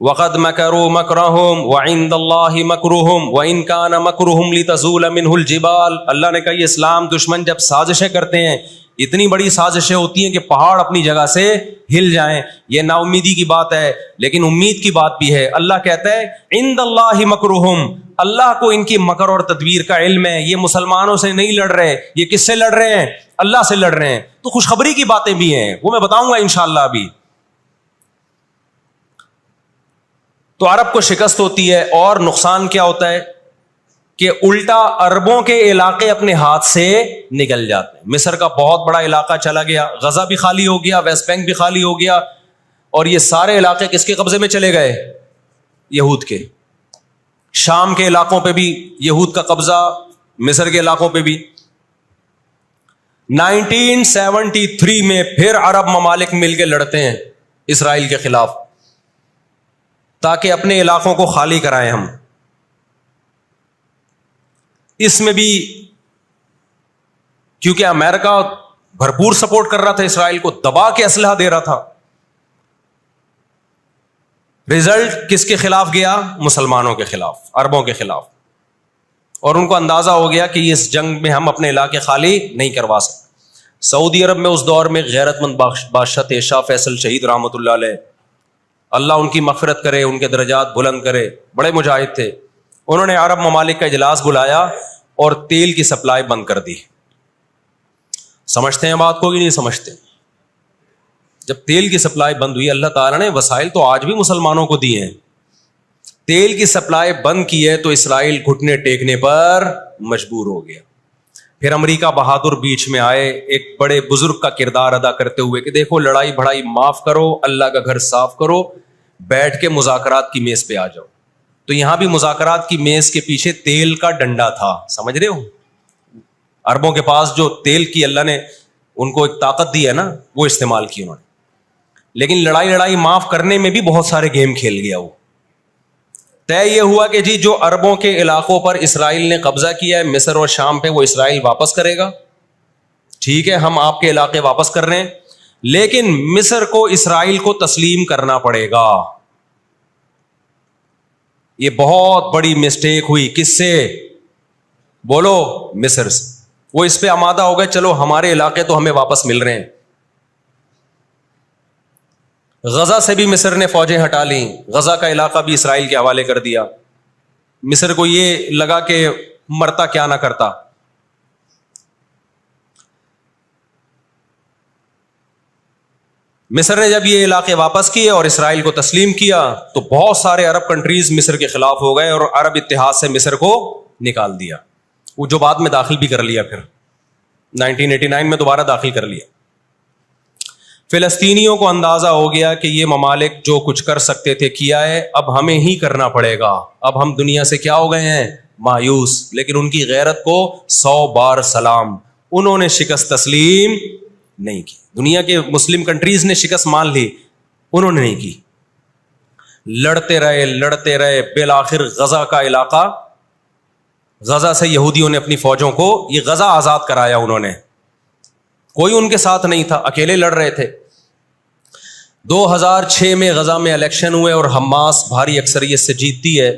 وَقَدْ مَكَرُوا مَكْرَهُمْ وَعِنْدَ اللَّهِ مَكْرُهُمْ وَإِنْ كَانَ مَكْرُهُمْ لِتَزُولَ مِنْهُ الْجِبَالُ. اللہ نے کہا یہ اسلام دشمن جب سازشیں کرتے ہیں, اتنی بڑی سازشیں ہوتی ہیں کہ پہاڑ اپنی جگہ سے ہل جائیں. یہ نا امیدی کی بات ہے, لیکن امید کی بات بھی ہے. اللہ کہتا ہے عند اللہ مکرہم, اللہ کو ان کی مکر اور تدبیر کا علم ہے. یہ مسلمانوں سے نہیں لڑ رہے, یہ کس سے لڑ رہے ہیں؟ اللہ سے لڑ رہے ہیں. تو خوشخبری کی باتیں بھی ہیں, وہ میں بتاؤں گا انشاءاللہ ابھی. تو عرب کو شکست ہوتی ہے, اور نقصان کیا ہوتا ہے کہ الٹا عربوں کے علاقے اپنے ہاتھ سے نکل جاتے ہیں. مصر کا بہت بڑا علاقہ چلا گیا, غزہ بھی خالی ہو گیا, ویسٹ بینک بھی خالی ہو گیا, اور یہ سارے علاقے کس کے قبضے میں چلے گئے؟ یہود کے. شام کے علاقوں پہ بھی یہود کا قبضہ, مصر کے علاقوں پہ بھی. 1973 میں پھر عرب ممالک مل کے لڑتے ہیں اسرائیل کے خلاف, تاکہ اپنے علاقوں کو خالی کرائیں ہم. اس میں بھی کیونکہ امریکہ بھرپور سپورٹ کر رہا تھا اسرائیل کو، دبا کے اسلحہ دے رہا تھا. رزلٹ کس کے خلاف گیا؟ مسلمانوں کے خلاف، عربوں کے خلاف. اور ان کو اندازہ ہو گیا کہ اس جنگ میں ہم اپنے علاقے خالی نہیں کروا سکتے. سعودی عرب میں اس دور میں غیرت مند بادشاہ تھے شاہ فیصل شہید رحمۃ اللہ علیہ، اللہ ان کی مغفرت کرے، ان کے درجات بلند کرے، بڑے مجاہد تھے. انہوں نے عرب ممالک کا اجلاس بلایا اور تیل کی سپلائی بند کر دی. سمجھتے ہیں بات کو کہ نہیں سمجھتے؟ جب تیل کی سپلائی بند ہوئی، اللہ تعالیٰ نے وسائل تو آج بھی مسلمانوں کو دیے ہیں، تیل کی سپلائی بند کی ہے تو اسرائیل گھٹنے ٹیکنے پر مجبور ہو گیا. پھر امریکہ بہادر بیچ میں آئے ایک بڑے بزرگ کا کردار ادا کرتے ہوئے کہ دیکھو لڑائی بڑائی معاف کرو، اللہ کا گھر صاف کرو، بیٹھ کے مذاکرات کی میز پہ آ جاؤ. تو یہاں بھی مذاکرات کی میز کے پیچھے تیل کا ڈنڈا تھا، سمجھ رہے ہو؟ عربوں کے پاس جو تیل کی اللہ نے ان کو ایک طاقت دی ہے نا، وہ استعمال کی انہوں نے. لیکن لڑائی معاف کرنے میں بھی بہت سارے گیم کھیل گیا. وہ طے یہ ہوا کہ جی جو عربوں کے علاقوں پر اسرائیل نے قبضہ کیا ہے مصر اور شام پہ، وہ اسرائیل واپس کرے گا. ٹھیک ہے، ہم آپ کے علاقے واپس کر رہے ہیں، لیکن مصر کو اسرائیل کو تسلیم کرنا پڑے گا. یہ بہت بڑی مسٹیک ہوئی. کس سے؟ بولو، مصر سے. وہ اس پہ آمادہ ہو گئے، چلو ہمارے علاقے تو ہمیں واپس مل رہے ہیں. غزہ سے بھی مصر نے فوجیں ہٹا لیں، غزہ کا علاقہ بھی اسرائیل کے حوالے کر دیا. مصر کو یہ لگا کہ مرتا کیا نہ کرتا. مصر نے جب یہ علاقے واپس کیے اور اسرائیل کو تسلیم کیا تو بہت سارے عرب کنٹریز مصر کے خلاف ہو گئے اور عرب اتحاد سے مصر کو نکال دیا. وہ جو بعد میں داخل بھی کر لیا، پھر 1989 میں دوبارہ داخل کر لیا. فلسطینیوں کو اندازہ ہو گیا کہ یہ ممالک جو کچھ کر سکتے تھے کیا ہے، اب ہمیں ہی کرنا پڑے گا. اب ہم دنیا سے کیا ہو گئے ہیں؟ مایوس. لیکن ان کی غیرت کو 100 بار سلام، انہوں نے شکست تسلیم نہیں کی. دنیا کے مسلم کنٹریز نے شکست مان لی، انہوں نے نہیں کی. لڑتے رہے بالآخر غزہ کا علاقہ، غزہ سے یہودیوں نے اپنی فوجوں کو یہ غزہ آزاد کرایا. انہوں نے، کوئی ان کے ساتھ نہیں تھا، اکیلے لڑ رہے تھے. 2006 میں غزہ میں الیکشن ہوئے اور حماس بھاری اکثریت سے جیتتی ہے.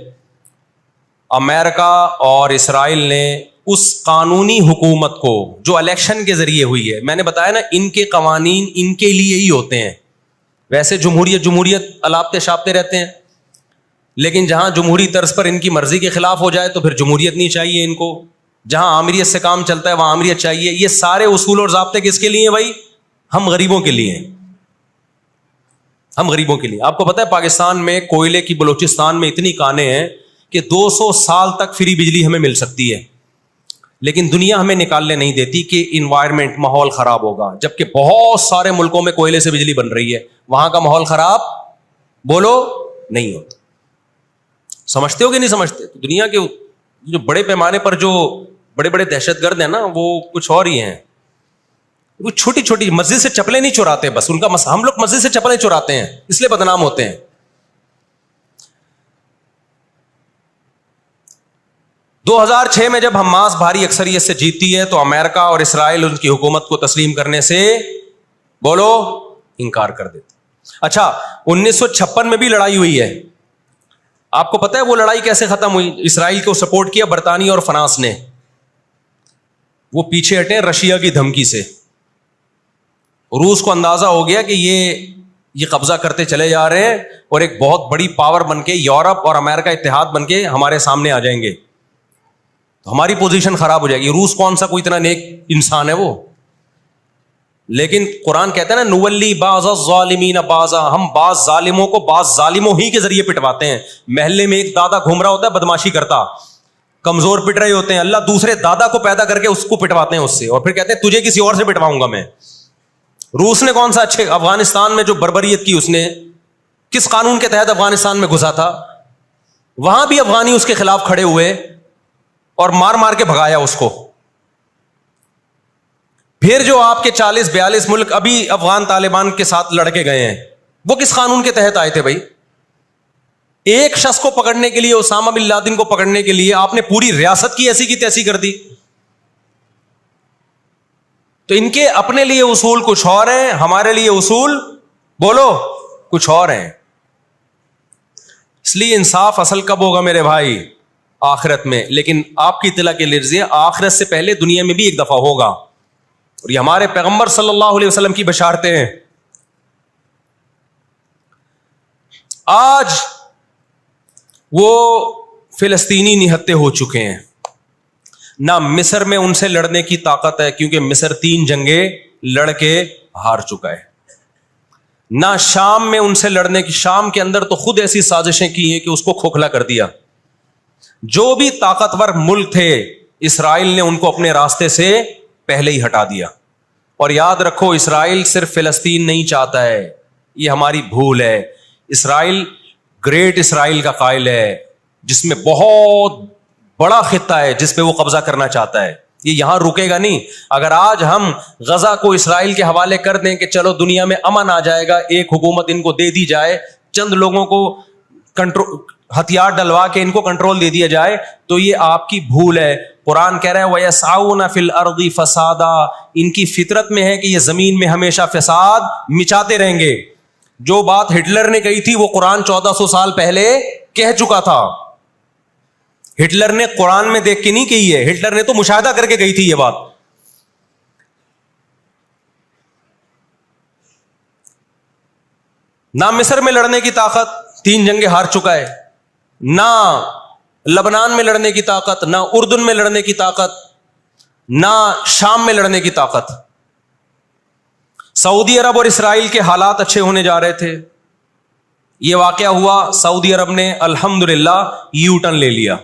امریکہ اور اسرائیل نے اس قانونی حکومت کو جو الیکشن کے ذریعے ہوئی ہے، میں نے بتایا نا ان کے قوانین ان کے لیے ہی ہوتے ہیں. ویسے جمہوریت الاپتے شاپتے رہتے ہیں، لیکن جہاں جمہوری طرز پر ان کی مرضی کے خلاف ہو جائے تو پھر جمہوریت نہیں چاہیے ان کو. جہاں آمریت سے کام چلتا ہے وہاں آمریت چاہیے. یہ سارے اصول اور ضابطے کس کے لیے ہیں بھائی؟ ہم غریبوں کے لیے ہیں، ہم غریبوں کے لیے. آپ کو پتا ہے پاکستان میں کوئلے کی بلوچستان میں اتنی کانیں ہیں کہ 200 سال تک فری بجلی ہمیں مل سکتی ہے، لیکن دنیا ہمیں نکالنے نہیں دیتی کہ انوائرمنٹ، ماحول خراب ہوگا. جبکہ بہت سارے ملکوں میں کوئلے سے بجلی بن رہی ہے، وہاں کا ماحول خراب بولو نہیں ہوتا. سمجھتے ہو کہ نہیں سمجھتے؟ دنیا کے جو بڑے پیمانے پر جو بڑے بڑے دہشت گرد ہیں نا، وہ کچھ اور ہی ہیں. وہ چھوٹی چھوٹی مسجد سے چپلیں نہیں چراتے، بس ان کا ہم لوگ مسجد سے چپلیں چراتے ہیں اس لیے بدنام ہوتے ہیں. 2006 میں جب حماس بھاری اکثریت سے جیتتی ہے تو امریکہ اور اسرائیل ان کی حکومت کو تسلیم کرنے سے بولو انکار کر دیتے. اچھا 1956 میں بھی لڑائی ہوئی ہے. آپ کو پتا ہے وہ لڑائی کیسے ختم ہوئی؟ اسرائیل کو سپورٹ کیا برطانیہ اور فرانس نے. وہ پیچھے ہٹے رشیا کی دھمکی سے. روس کو اندازہ ہو گیا کہ یہ قبضہ کرتے چلے جا رہے ہیں اور ایک بہت بڑی پاور بن کے یورپ اور امریکہ اتحاد بن کے ہمارے سامنے آ جائیں گے تو ہماری پوزیشن خراب ہو جائے گی. روس کون سا کوئی اتنا نیک انسان ہے وہ؟ لیکن قرآن کہتا ہے نا نولی بعض الظالمین بعضا، ہم بعض ظالموں کو بعض ظالموں ہی کے ذریعے پٹواتے ہیں. محلے میں ایک دادا گھوم رہا ہوتا ہے بدماشی کرتا، کمزور پٹ رہے ہوتے ہیں، اللہ دوسرے دادا کو پیدا کر کے اس کو پٹواتے ہیں اس سے، اور پھر کہتے ہیں تجھے کسی اور سے پٹواؤں گا میں. روس نے کون سا اچھے افغانستان میں جو بربریت کی، اس نے کس قانون کے تحت افغانستان میں گھسا تھا؟ وہاں بھی افغانی اس کے خلاف کھڑے ہوئے اور مار مار کے بھگایا اس کو. پھر جو آپ کے 40-42 ملک ابھی افغان طالبان کے ساتھ لڑ کے گئے ہیں، وہ کس قانون کے تحت آئے تھے بھائی؟ ایک شخص کو پکڑنے کے لیے، اسامہ بن لادن کو پکڑنے کے لیے آپ نے پوری ریاست کی ایسی کی تیسی کر دی. تو ان کے اپنے لیے اصول کچھ اور ہیں, ہمارے لیے اصول بولو کچھ اور ہیں. اس لیے انصاف اصل کب ہوگا میرے بھائی؟ آخرت میں. لیکن آپ کی اطلاع کے لیے آخرت سے پہلے دنیا میں بھی ایک دفعہ ہوگا, اور یہ ہمارے پیغمبر صلی اللہ علیہ وسلم کی بشارتیں ہیں. آج وہ فلسطینی نہتے ہو چکے ہیں, نہ مصر میں ان سے لڑنے کی طاقت ہے کیونکہ مصر 3 جنگیں لڑ کے ہار چکا ہے, نہ شام میں ان سے لڑنے کی, شام کے اندر تو خود ایسی سازشیں کی ہیں کہ اس کو کھوکھلا کر دیا. جو بھی طاقتور ملک تھے اسرائیل نے ان کو اپنے راستے سے پہلے ہی ہٹا دیا. اور یاد رکھو اسرائیل صرف فلسطین نہیں چاہتا ہے, یہ ہماری بھول ہے. اسرائیل گریٹ اسرائیل کا قائل ہے جس میں بہت بڑا خطہ ہے جس پہ وہ قبضہ کرنا چاہتا ہے. یہ یہاں رکے گا نہیں. اگر آج ہم غزہ کو اسرائیل کے حوالے کر دیں کہ چلو دنیا میں امن آ جائے گا, ایک حکومت ان کو دے دی جائے, چند لوگوں کو ہتھیار ڈلوا کے ان کو کنٹرول دے دیا جائے, تو یہ آپ کی بھول ہے. قرآن کہہ رہا ہے وَيَسْعَوْنَ فِي الْأَرْضِ فَسَادًا, ان کی فطرت میں ہے کہ یہ زمین میں ہمیشہ فساد مچاتے رہیں گے. جو بات ہٹلر نے کہی تھی وہ قرآن 1400 سال پہلے کہہ چکا تھا. ہٹلر نے قرآن میں دیکھ کے نہیں کہی ہے, ہٹلر نے تو مشاہدہ کر کے کہی تھی یہ بات. نہ مصر میں لڑنے کی طاقت, 3 جنگیں ہار چکا ہے, نہ لبنان میں لڑنے کی طاقت, نہ اردن میں لڑنے کی طاقت, نہ شام میں لڑنے کی طاقت. سعودی عرب اور اسرائیل کے حالات اچھے ہونے جا رہے تھے, یہ واقعہ ہوا, سعودی عرب نے الحمدللہ یو ٹرن لے لیا.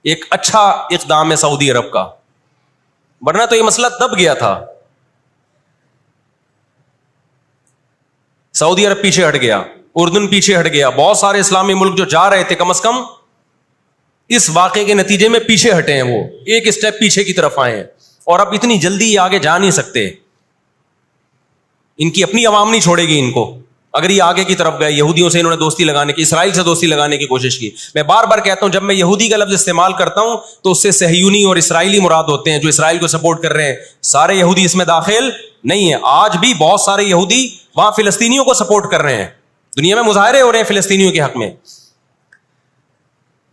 ایک اچھا اقدام ہے سعودی عرب کا, ورنہ تو یہ مسئلہ دب گیا تھا. سعودی عرب پیچھے ہٹ گیا, اردن پیچھے ہٹ گیا, بہت سارے اسلامی ملک جو جا رہے تھے کم از کم اس واقعے کے نتیجے میں پیچھے ہٹے ہیں, وہ ایک اسٹیپ پیچھے کی طرف آئے ہیں. اور اب اتنی جلدی یہ آگے جا نہیں سکتے, ان کی اپنی عوام نہیں چھوڑے گی ان کو. اگر یہ آگے کی طرف گئے, یہودیوں سے انہوں نے دوستی لگانے کی, اسرائیل سے دوستی لگانے کی کوشش کی. میں بار بار کہتا ہوں جب میں یہودی کا لفظ استعمال کرتا ہوں تو اس سے صہیونی اور اسرائیلی مراد ہوتے ہیں جو اسرائیل کو سپورٹ کر رہے ہیں. سارے یہودی اس میں داخل نہیں ہیں. آج بھی بہت سارے یہودی وہاں فلسطینیوں کو سپورٹ کر رہے ہیں, دنیا میں مظاہرے ہو رہے ہیں فلسطینیوں کے حق میں.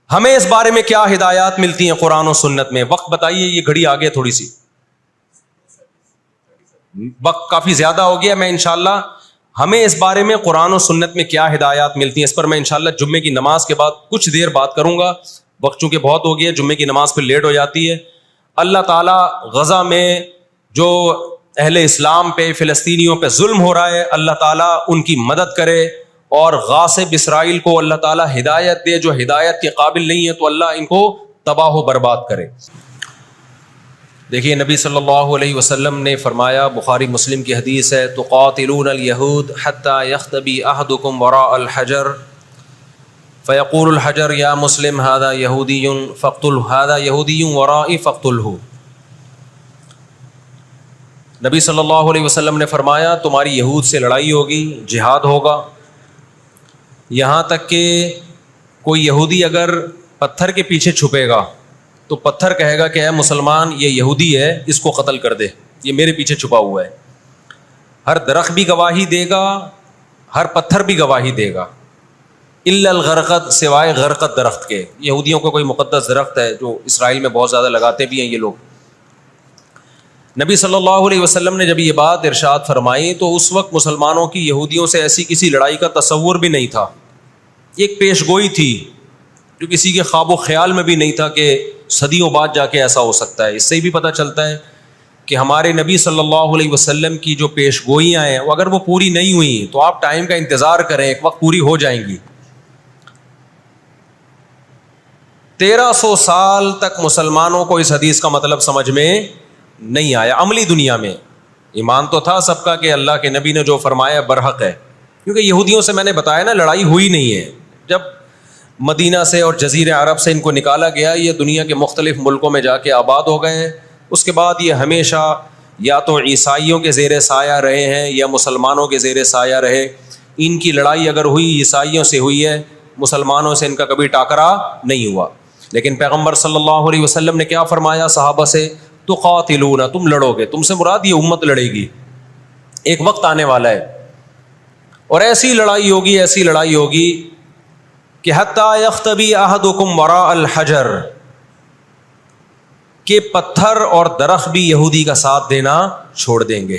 ہمیں اس بارے میں کیا ہدایات ملتی ہیں قرآن و سنت میں؟ وقت بتائیے, یہ گھڑی آگے تھوڑی سی, وقت کافی زیادہ ہو گیا. میں انشاءاللہ ہمیں اس بارے میں قرآن و سنت میں کیا ہدایات ملتی ہیں اس پر میں انشاءاللہ جمعے کی نماز کے بعد کچھ دیر بات کروں گا. وقت چونکہ بہت ہو گیا, جمعے کی نماز پھر لیٹ ہو جاتی ہے. اللہ تعالیٰ غزہ میں جو اہل اسلام پہ, فلسطینیوں پہ ظلم ہو رہا ہے, اللہ تعالیٰ ان کی مدد کرے, اور غاصب اسرائیل کو اللہ تعالیٰ ہدایت دے, جو ہدایت کے قابل نہیں ہے تو اللہ ان کو تباہ و برباد کرے. دیکھیے نبی صلی اللہ علیہ وسلم نے فرمایا, بخاری مسلم کی حدیث ہے, تقاتلون اليہود حتی یختبی احدکم وراء الحجر فیقول الحجر یا مسلم هذا یہودی فاقتل هذا یہودی ورائی فاقتلہ. نبی صلی اللہ علیہ وسلم نے فرمایا تمہاری یہود سے لڑائی ہوگی, جہاد ہوگا, یہاں تک کہ کوئی یہودی اگر پتھر کے پیچھے چھپے گا تو پتھر کہے گا کہ اے مسلمان یہ یہودی ہے, اس کو قتل کر دے, یہ میرے پیچھے چھپا ہوا ہے. ہر درخت بھی گواہی دے گا, ہر پتھر بھی گواہی دے گا, الا الغرقد, سوائے غرقد درخت کے. یہودیوں کو کوئی مقدس درخت ہے جو اسرائیل میں بہت زیادہ لگاتے بھی ہیں یہ لوگ. نبی صلی اللہ علیہ وسلم نے جب یہ بات ارشاد فرمائی تو اس وقت مسلمانوں کی یہودیوں سے ایسی کسی لڑائی کا تصور بھی نہیں تھا. ایک پیش گوئی تھی جو کسی کے خواب و خیال میں بھی نہیں تھا کہ صدیوں بعد جا کے ایسا ہو سکتا ہے. اس سے بھی پتہ چلتا ہے کہ ہمارے نبی صلی اللہ علیہ وسلم کی جو پیش گوئیاں ہیں اگر وہ پوری نہیں ہوئی تو آپ ٹائم کا انتظار کریں, ایک وقت پوری ہو جائیں گی. 1300 سال تک مسلمانوں کو اس حدیث کا مطلب سمجھ میں نہیں آیا. عملی دنیا میں ایمان تو تھا سب کا کہ اللہ کے نبی نے جو فرمایا برحق ہے, کیونکہ یہودیوں سے میں نے بتایا نا لڑائی ہوئی نہیں ہے. جب مدینہ سے اور جزیرے عرب سے ان کو نکالا گیا, یہ دنیا کے مختلف ملکوں میں جا کے آباد ہو گئے ہیں. اس کے بعد یہ ہمیشہ یا تو عیسائیوں کے زیر سایہ رہے ہیں یا مسلمانوں کے زیر سایہ رہے. ان کی لڑائی اگر ہوئی عیسائیوں سے ہوئی ہے, مسلمانوں سے ان کا کبھی ٹاکرا نہیں ہوا. لیکن پیغمبر صلی اللہ علیہ وسلم نے کیا فرمایا صحابہ سے, تقاتلون، تم لڑو گے، تم سے مراد یہ امت لڑے گی، ایک وقت آنے والا ہے اور ایسی لڑائی ہوگی، ایسی لڑائی ہوگی کہ حتی یختبی احدکم وراء الحجر، کہ پتھر اور درخت بھی یہودی کا ساتھ دینا چھوڑ دیں گے۔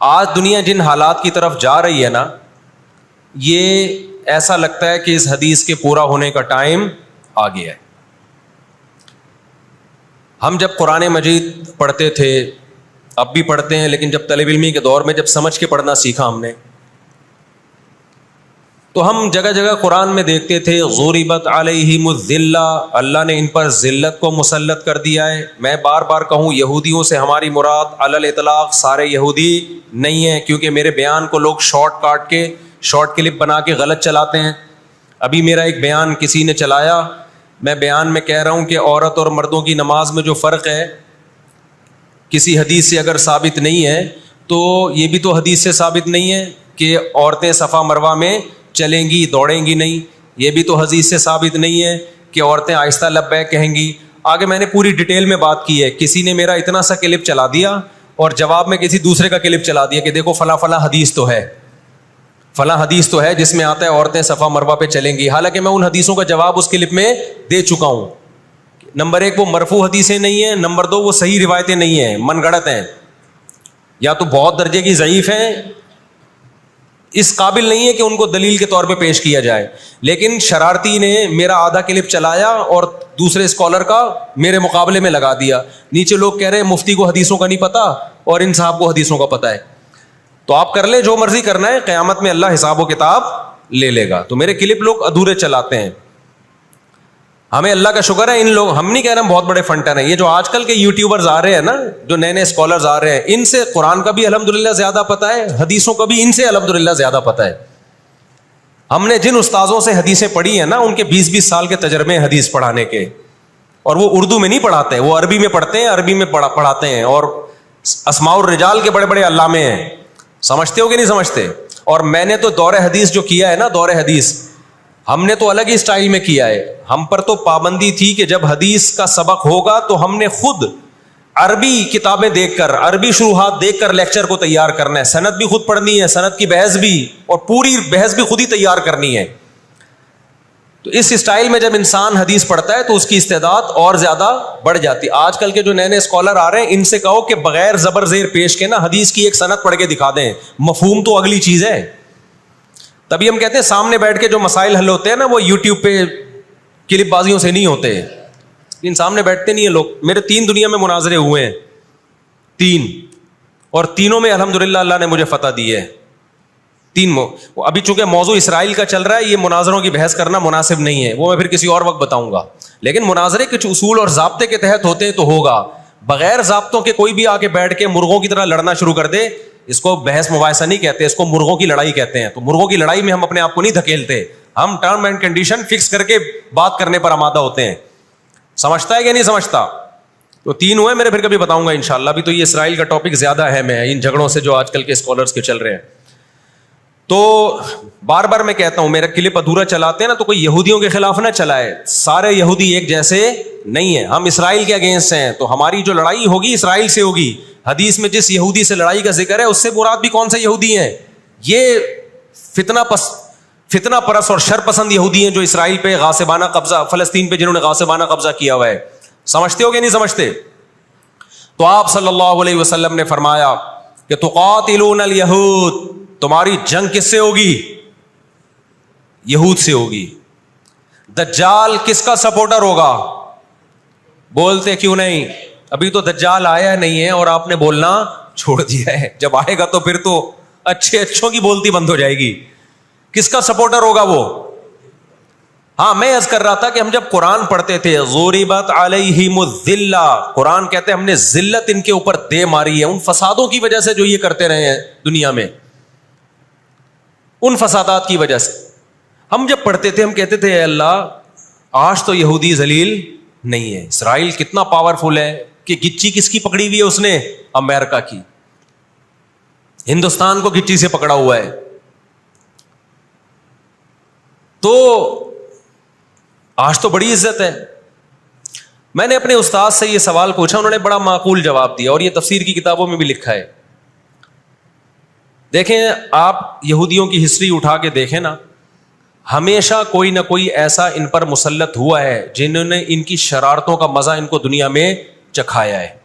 آج دنیا جن حالات کی طرف جا رہی ہے نا، یہ ایسا لگتا ہے کہ اس حدیث کے پورا ہونے کا ٹائم آ گیا ہے۔ ہم جب قرآن مجید پڑھتے تھے، اب بھی پڑھتے ہیں، لیکن جب طالب علمی کے دور میں جب سمجھ کے پڑھنا سیکھا ہم نے، تو ہم جگہ جگہ قرآن میں دیکھتے تھے ضربت علیہم الذلہ، اللہ نے ان پر ذلت کو مسلط کر دیا ہے۔ میں بار بار کہوں، یہودیوں سے ہماری مراد علی الاطلاق سارے یہودی نہیں ہیں، کیونکہ میرے بیان کو لوگ شارٹ کلپ بنا کے غلط چلاتے ہیں۔ ابھی میرا ایک بیان کسی نے چلایا، میں بیان میں کہہ رہا ہوں کہ عورت اور مردوں کی نماز میں جو فرق ہے کسی حدیث سے اگر ثابت نہیں ہے، تو یہ بھی تو حدیث سے ثابت نہیں ہے کہ عورتیں صفا مروہ میں چلیں گی، دوڑیں گی نہیں۔ یہ بھی تو حدیث سے ثابت نہیں ہے کہ عورتیں آہستہ لبیک کہیں گی۔ آگے میں نے پوری ڈیٹیل میں بات کی ہے، کسی نے میرا اتنا سا کلپ چلا دیا اور جواب میں کسی دوسرے کا کلپ چلا دیا کہ دیکھو فلاں فلاں حدیث تو ہے، فلاں حدیث تو ہے جس میں آتا ہے عورتیں صفا مروہ پہ چلیں گی، حالانکہ میں ان حدیثوں کا جواب اس کلپ میں دے چکا ہوں۔ نمبر ایک، وہ مرفوع حدیثیں نہیں ہیں، نمبر دو، وہ صحیح روایتیں نہیں ہیں، من گڑت ہیں، یا تو بہت درجے کی ضعیف ہیں، اس قابل نہیں ہے کہ ان کو دلیل کے طور پہ پیش کیا جائے۔ لیکن شرارتی نے میرا آدھا کلپ چلایا اور دوسرے اسکالر کا میرے مقابلے میں لگا دیا، نیچے لوگ کہہ رہے ہیں مفتی کو حدیثوں کا نہیں پتا اور ان صاحب کو حدیثوں کا پتا ہے۔ تو آپ کر لیں جو مرضی کرنا ہے، قیامت میں اللہ حساب و کتاب لے لے گا۔ تو میرے کلپ لوگ ادھورے چلاتے ہیں، ہمیں اللہ کا شکر ہے، ان لوگ، ہم نہیں کہہ رہے ہم بہت بڑے فنٹر ہیں، یہ جو آج کل کے یوٹیوبرز آ رہے ہیں نا، جو نئے نئے اسکالرز آ رہے ہیں، ان سے قرآن کا بھی الحمدللہ زیادہ پتہ ہے، حدیثوں کا بھی ان سے الحمدللہ زیادہ پتہ ہے۔ ہم نے جن استاذوں سے حدیثیں پڑھی ہیں نا، ان کے 20-20 سال کے تجربے ہیں حدیث پڑھانے کے، اور وہ اردو میں نہیں پڑھاتے، وہ عربی میں پڑھتے ہیں، عربی میں پڑھاتے ہیں، اور اسماء الرجال کے بڑے بڑے علامے ہیں۔ سمجھتے ہو کہ نہیں سمجھتے؟ اور میں نے تو دور حدیث جو کیا ہے نا، دور حدیث ہم نے تو الگ ہی اسٹائل میں کیا ہے۔ ہم پر تو پابندی تھی کہ جب حدیث کا سبق ہوگا تو ہم نے خود عربی کتابیں دیکھ کر، عربی شروحات دیکھ کر لیکچر کو تیار کرنا ہے، سند بھی خود پڑھنی ہے، سند کی بحث بھی، اور پوری بحث بھی خود ہی تیار کرنی ہے۔ تو اس اسٹائل میں جب انسان حدیث پڑھتا ہے تو اس کی استعداد اور زیادہ بڑھ جاتی ہے۔ آج کل کے جو نئے نئے اسکالر آ رہے ہیں، ان سے کہو کہ بغیر زبر زیر پیش کے نا حدیث کی ایک سند پڑھ کے دکھا دیں، مفہوم تو اگلی چیز ہے۔ تبھی ہم کہتے ہیں سامنے بیٹھ کے جو مسائل حل ہوتے ہیں نا، وہ یوٹیوب پہ کلپ بازیوں سے نہیں ہوتے، ان سامنے بیٹھتے نہیں ہیں لوگ۔ میرے 3 دنیا میں مناظرے ہوئے ہیں، 3، اور تینوں میں الحمدللہ اللہ نے مجھے فتح دی ہے۔ ابھی چونکہ موضوع اسرائیل کا چل رہا ہے، یہ مناظروں کی بحث کرنا مناسب نہیں ہے، وہ میں پھر کسی اور وقت بتاؤں گا، لیکن مناظرے کچھ اصول اور ضابطے کے تحت ہوتے ہیں تو ہوگا۔ بغیر ضابطوں کے کوئی بھی آ کے بیٹھ کے مرغوں کی طرح لڑنا شروع کر دے، اس کو بحث مباحثہ نہیں کہتے، اس کو مرغوں کی لڑائی کہتے ہیں۔ تو مرغوں کی لڑائی میں ہم اپنے آپ کو نہیں دھکیلتے، ہم ٹرم اینڈ کنڈیشن فکس کر کے بات کرنے پر آمادہ ہوتے ہیں۔ سمجھتا ہے کہ نہیں سمجھتا؟ تو 3 ہوئے میرے، پھر کبھی بتاؤں گا انشاءاللہ۔ ابھی تو یہ اسرائیل کا ٹاپک زیادہ اہم ہے ان جھگڑوں سے جو آج کل کے اسکالرس کے چل رہے ہیں۔ تو بار بار میں کہتا ہوں، میرا کلپ ادھورا چلاتے ہیں نا تو کوئی یہودیوں کے خلاف نہ چلائے، سارے یہودی ایک جیسے نہیں ہیں، ہم اسرائیل کے اگینسٹ ہیں، تو ہماری جو لڑائی ہوگی اسرائیل سے ہوگی۔ حدیث میں جس یہودی سے لڑائی کا ذکر ہے، اس سے مراد بھی کون سے یہودی ہیں؟ یہ فتنہ پرست اور شر پسند یہودی ہیں جو اسرائیل پہ غاصبانہ قبضہ، فلسطین پہ جنہوں نے غاصبانہ قبضہ کیا ہوا ہے۔ سمجھتے ہو کہ نہیں سمجھتے؟ تو آپ صلی اللہ علیہ وسلم نے فرمایا کہ تقاتلون الیہود، تمہاری جنگ کس سے ہوگی؟ یہود سے ہوگی۔ دجال کس کا سپورٹر ہوگا؟ بولتے کیوں نہیں؟ ابھی تو دجال آیا نہیں ہے اور آپ نے بولنا چھوڑ دیا ہے، جب آئے گا تو پھر تو اچھوں کی بولتی بند ہو جائے گی۔ کس کا سپورٹر ہوگا وہ؟ ہاں، میں عرض کر رہا تھا کہ ہم جب قرآن پڑھتے تھے، ضربت علیہم الذلہ، قرآن کہتے ہیں ہم نے ذلت ان کے اوپر دے ماری ہے، ان فسادوں کی وجہ سے جو یہ کرتے رہے ہیں دنیا میں، ان فسادات کی وجہ سے۔ ہم جب پڑھتے تھے ہم کہتے تھے اے اللہ، آج تو یہودی ذلیل نہیں ہے، اسرائیل کتنا پاورفل ہے کہ گچی کس کی پکڑی ہوئی ہے اس نے؟ امریکہ کی۔ ہندوستان کو گچی سے پکڑا ہوا ہے۔ تو آج تو بڑی عزت ہے۔ میں نے اپنے استاد سے یہ سوال پوچھا, انہوں نے بڑا معقول جواب دیا, اور یہ تفسیر کی کتابوں میں بھی لکھا ہے. دیکھیں آپ یہودیوں کی ہسٹری اٹھا کے دیکھیں نا, ہمیشہ کوئی نہ کوئی ایسا ان پر مسلط ہوا ہے جنہوں نے ان کی شرارتوں کا مزہ ان کو دنیا میں چکھایا ہے.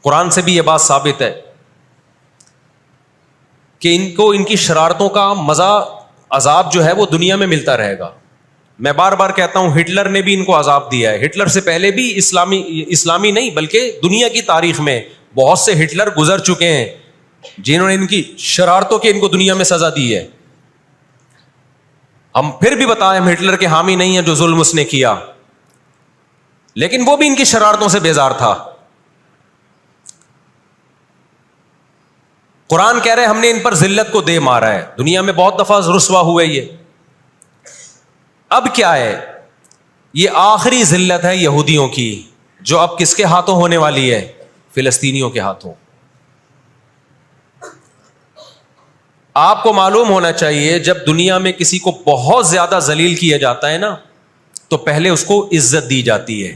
قرآن سے بھی یہ بات ثابت ہے کہ ان کو ان کی شرارتوں کا مزہ, عذاب جو ہے وہ دنیا میں ملتا رہے گا. میں بار بار کہتا ہوں ہٹلر نے بھی ان کو عذاب دیا ہے. ہٹلر سے پہلے بھی اسلامی نہیں بلکہ دنیا کی تاریخ میں بہت سے ہٹلر گزر چکے ہیں جنہوں نے ان کی شرارتوں کی ان کو دنیا میں سزا دی ہے. ہم پھر بھی بتائیں ہم ہٹلر کے حامی نہیں ہیں جو ظلم اس نے کیا, لیکن وہ بھی ان کی شرارتوں سے بیزار تھا. قرآن کہہ رہے ہم نے ان پر ذلت کو دے مارا ہے, دنیا میں بہت دفعہ رسوا ہوئے یہ. اب کیا ہے, یہ آخری ذلت ہے یہودیوں کی, جو اب کس کے ہاتھوں ہونے والی ہے؟ فلسطینیوں کے ہاتھوں. آپ کو معلوم ہونا چاہیے جب دنیا میں کسی کو بہت زیادہ ذلیل کیا جاتا ہے نا, تو پہلے اس کو عزت دی جاتی ہے.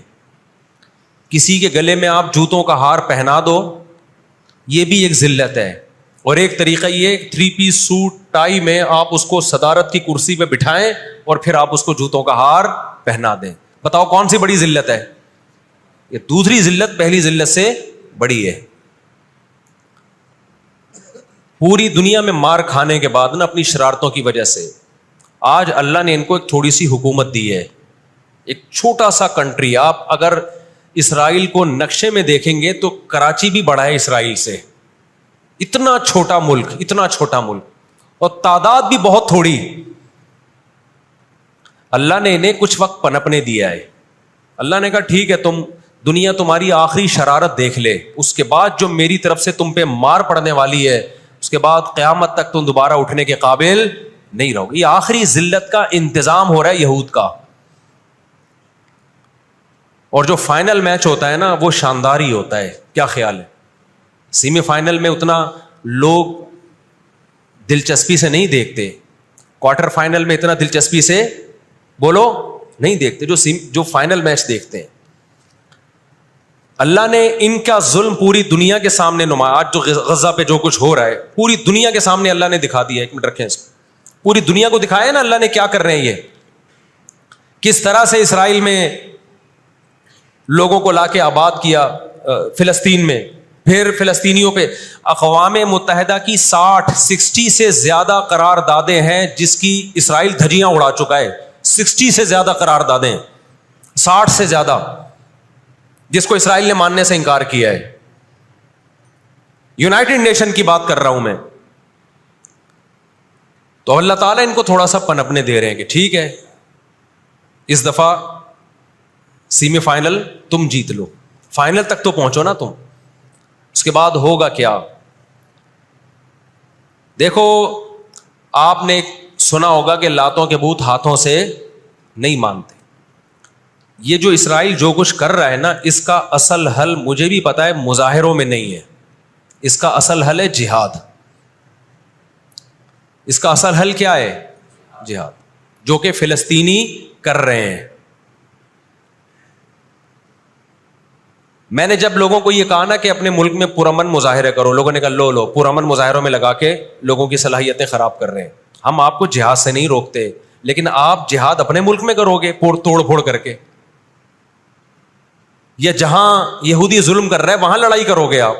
کسی کے گلے میں آپ جوتوں کا ہار پہنا دو, یہ بھی ایک ذلت ہے. اور ایک طریقہ یہ 3 پیس سوٹ ٹائی میں آپ اس کو صدارت کی کرسی پہ بٹھائیں اور پھر آپ اس کو جوتوں کا ہار پہنا دیں. بتاؤ کون سی بڑی ذلت ہے؟ یہ دوسری ذلت پہلی ذلت سے بڑی ہے. پوری دنیا میں مار کھانے کے بعد نا اپنی شرارتوں کی وجہ سے آج اللہ نے ان کو ایک تھوڑی سی حکومت دی ہے. ایک چھوٹا سا کنٹری, آپ اگر اسرائیل کو نقشے میں دیکھیں گے تو کراچی بھی بڑا ہے اسرائیل سے. اتنا چھوٹا ملک, اتنا چھوٹا ملک, اور تعداد بھی بہت تھوڑی. اللہ نے انہیں کچھ وقت پنپنے دیا ہے. اللہ نے کہا ٹھیک ہے, تم دنیا تمہاری آخری شرارت دیکھ لے, اس کے بعد جو میری طرف سے تم پہ مار پڑنے والی ہے, اس کے بعد قیامت تک تم دوبارہ اٹھنے کے قابل نہیں رہو گے. یہ آخری ذلت کا انتظام ہو رہا ہے یہود کا. اور جو فائنل میچ ہوتا ہے نا وہ شاندار ہی ہوتا ہے. کیا خیال ہے؟ سیمی فائنل میں اتنا لوگ دلچسپی سے نہیں دیکھتے, کوارٹر فائنل میں اتنا دلچسپی سے بولو نہیں دیکھتے جو فائنل میچ دیکھتے ہیں. اللہ نے ان کا ظلم پوری دنیا کے سامنے نمایا. آج جو غزہ پہ جو کچھ ہو رہا ہے پوری دنیا کے سامنے اللہ نے دکھا دیا. ایک منٹ رکھیں اس کو, پوری دنیا کو دکھایا نا اللہ نے کیا کر رہے ہیں یہ, کس طرح سے اسرائیل میں لوگوں کو لا کے آباد کیا فلسطین میں. پھر فلسطینیوں پہ اقوام متحدہ کی 60 سے زیادہ قراردادیں ہیں جس کی اسرائیل دھجیاں اڑا چکا ہے. 60 سے زیادہ قراردادیں, 60 سے زیادہ, جس کو اسرائیل نے ماننے سے انکار کیا ہے. یونائٹڈ نیشن کی بات کر رہا ہوں میں. تو اللہ تعالیٰ ان کو تھوڑا سا پنپنے دے رہے ہیں کہ ٹھیک ہے اس دفعہ سیمی فائنل تم جیت لو, فائنل تک تو پہنچو نا تم, اس کے بعد ہوگا کیا. دیکھو آپ نے سنا ہوگا کہ لاتوں کے بت ہاتھوں سے نہیں مانتے. یہ جو اسرائیل جو کچھ کر رہا ہے نا, اس کا اصل حل مجھے بھی پتا ہے مظاہروں میں نہیں ہے. اس کا اصل حل ہے جہاد. اس کا اصل حل کیا ہے؟ جہاد, جو کہ فلسطینی کر رہے ہیں. میں نے جب لوگوں کو یہ کہا نا کہ اپنے ملک میں پرامن مظاہرے کرو, لوگوں نے کہا لو پرامن مظاہروں میں لگا کے لوگوں کی صلاحیتیں خراب کر رہے ہیں. ہم آپ کو جہاد سے نہیں روکتے, لیکن آپ جہاد اپنے ملک میں کرو گے توڑ پھوڑ کر کے, یا جہاں یہودی ظلم کر رہا ہے وہاں لڑائی کرو گے آپ.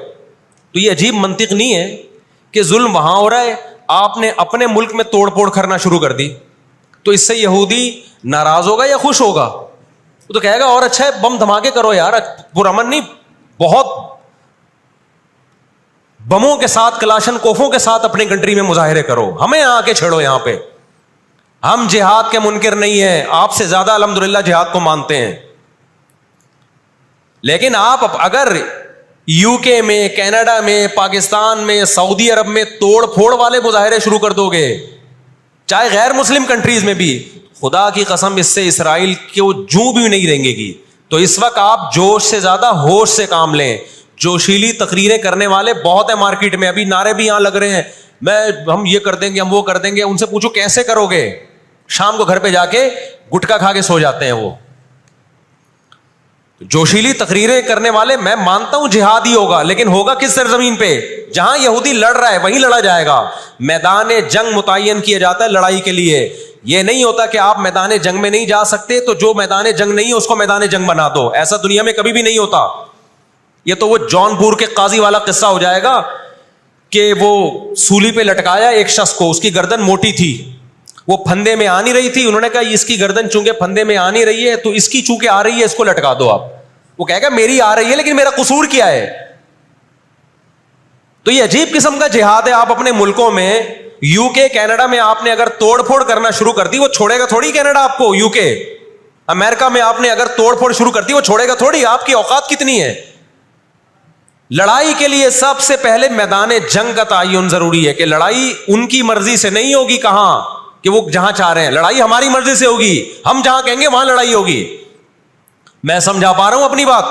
تو یہ عجیب منطق نہیں ہے کہ ظلم وہاں ہو رہا ہے, آپ نے اپنے ملک میں توڑ پھوڑ کرنا شروع کر دی, تو اس سے یہودی ناراض ہوگا یا خوش ہوگا؟ وہ تو کہے گا اور اچھا ہے بم دھماکے کرو یار, پرامن نہیں, بہت بموں کے ساتھ کلاشن کوفوں کے ساتھ اپنی کنٹری میں مظاہرے کرو, ہمیں آ کے چھیڑو یہاں پہ. ہم جہاد کے منکر نہیں ہیں, آپ سے زیادہ الحمدللہ جہاد کو مانتے ہیں. لیکن آپ اگر یو کے میں, کینیڈا میں, پاکستان میں, سعودی عرب میں توڑ پھوڑ والے مظاہرے شروع کر دو گے, چاہے غیر مسلم کنٹریز میں بھی, خدا کی قسم اس سے اسرائیل کو جوں بھی نہیں رہیں گے گی. تو اس وقت آپ جوش سے زیادہ ہوش سے کام لیں. جوشیلی تقریریں کرنے والے بہت ہیں مارکیٹ میں, ابھی نعرے بھی یہاں لگ رہے ہیں, ہم یہ کر دیں گے, ہم وہ کر دیں گے. ان سے پوچھو کیسے کرو گے؟ شام کو گھر پہ جا کے گٹکا کھا کے سو جاتے ہیں وہ. جوشیلی تقریریں کرنے والے، میں مانتا ہوں جہاد ہی ہوگا، لیکن ہوگا کس سرزمین پہ؟ جہاں یہودی لڑ رہا ہے وہیں لڑا جائے گا. میدان جنگ متعین کیا جاتا ہے لڑائی کے لیے. یہ نہیں ہوتا کہ آپ میدان جنگ میں نہیں جا سکتے تو جو میدان جنگ نہیں ہے اس کو میدان جنگ بنا دو. ایسا دنیا میں کبھی بھی نہیں ہوتا. یہ تو وہ جون پور کے قاضی والا قصہ ہو جائے گا کہ وہ سولی پہ لٹکایا ایک شخص کو، اس کی گردن موٹی تھی، وہ پھندے میں آ نہیں رہی تھی. انہوں نے کہا اس کی گردن چونکہ پھندے میں آ نہیں رہی ہے تو اس کی چونکہ آ رہی ہے اس کو لٹکا دو آپ. وہ کہے گا میری آ رہی ہے لیکن میرا قصور کیا ہے؟ تو یہ عجیب قسم کا جہاد ہے. آپ اپنے ملکوں میں، یو کے کینیڈا میں آپ نے اگر توڑ پھوڑ کرنا شروع کر دی، وہ چھوڑے گا تھوڑی کینیڈا آپ کو. یو کے امریکہ میں آپ نے اگر توڑ پھوڑ شروع کر دی، وہ چھوڑے گا تھوڑی. آپ کی اوقات کتنی ہے؟ لڑائی کے لیے سب سے پہلے میدان جنگ کا تعین ضروری ہے کہ لڑائی ان کی مرضی سے نہیں ہوگی. کہاں کہ وہ جہاں چاہ رہے ہیں، لڑائی ہماری مرضی سے ہوگی. ہم جہاں کہیں گے وہاں لڑائی ہوگی. میں سمجھا پا رہا ہوں اپنی بات؟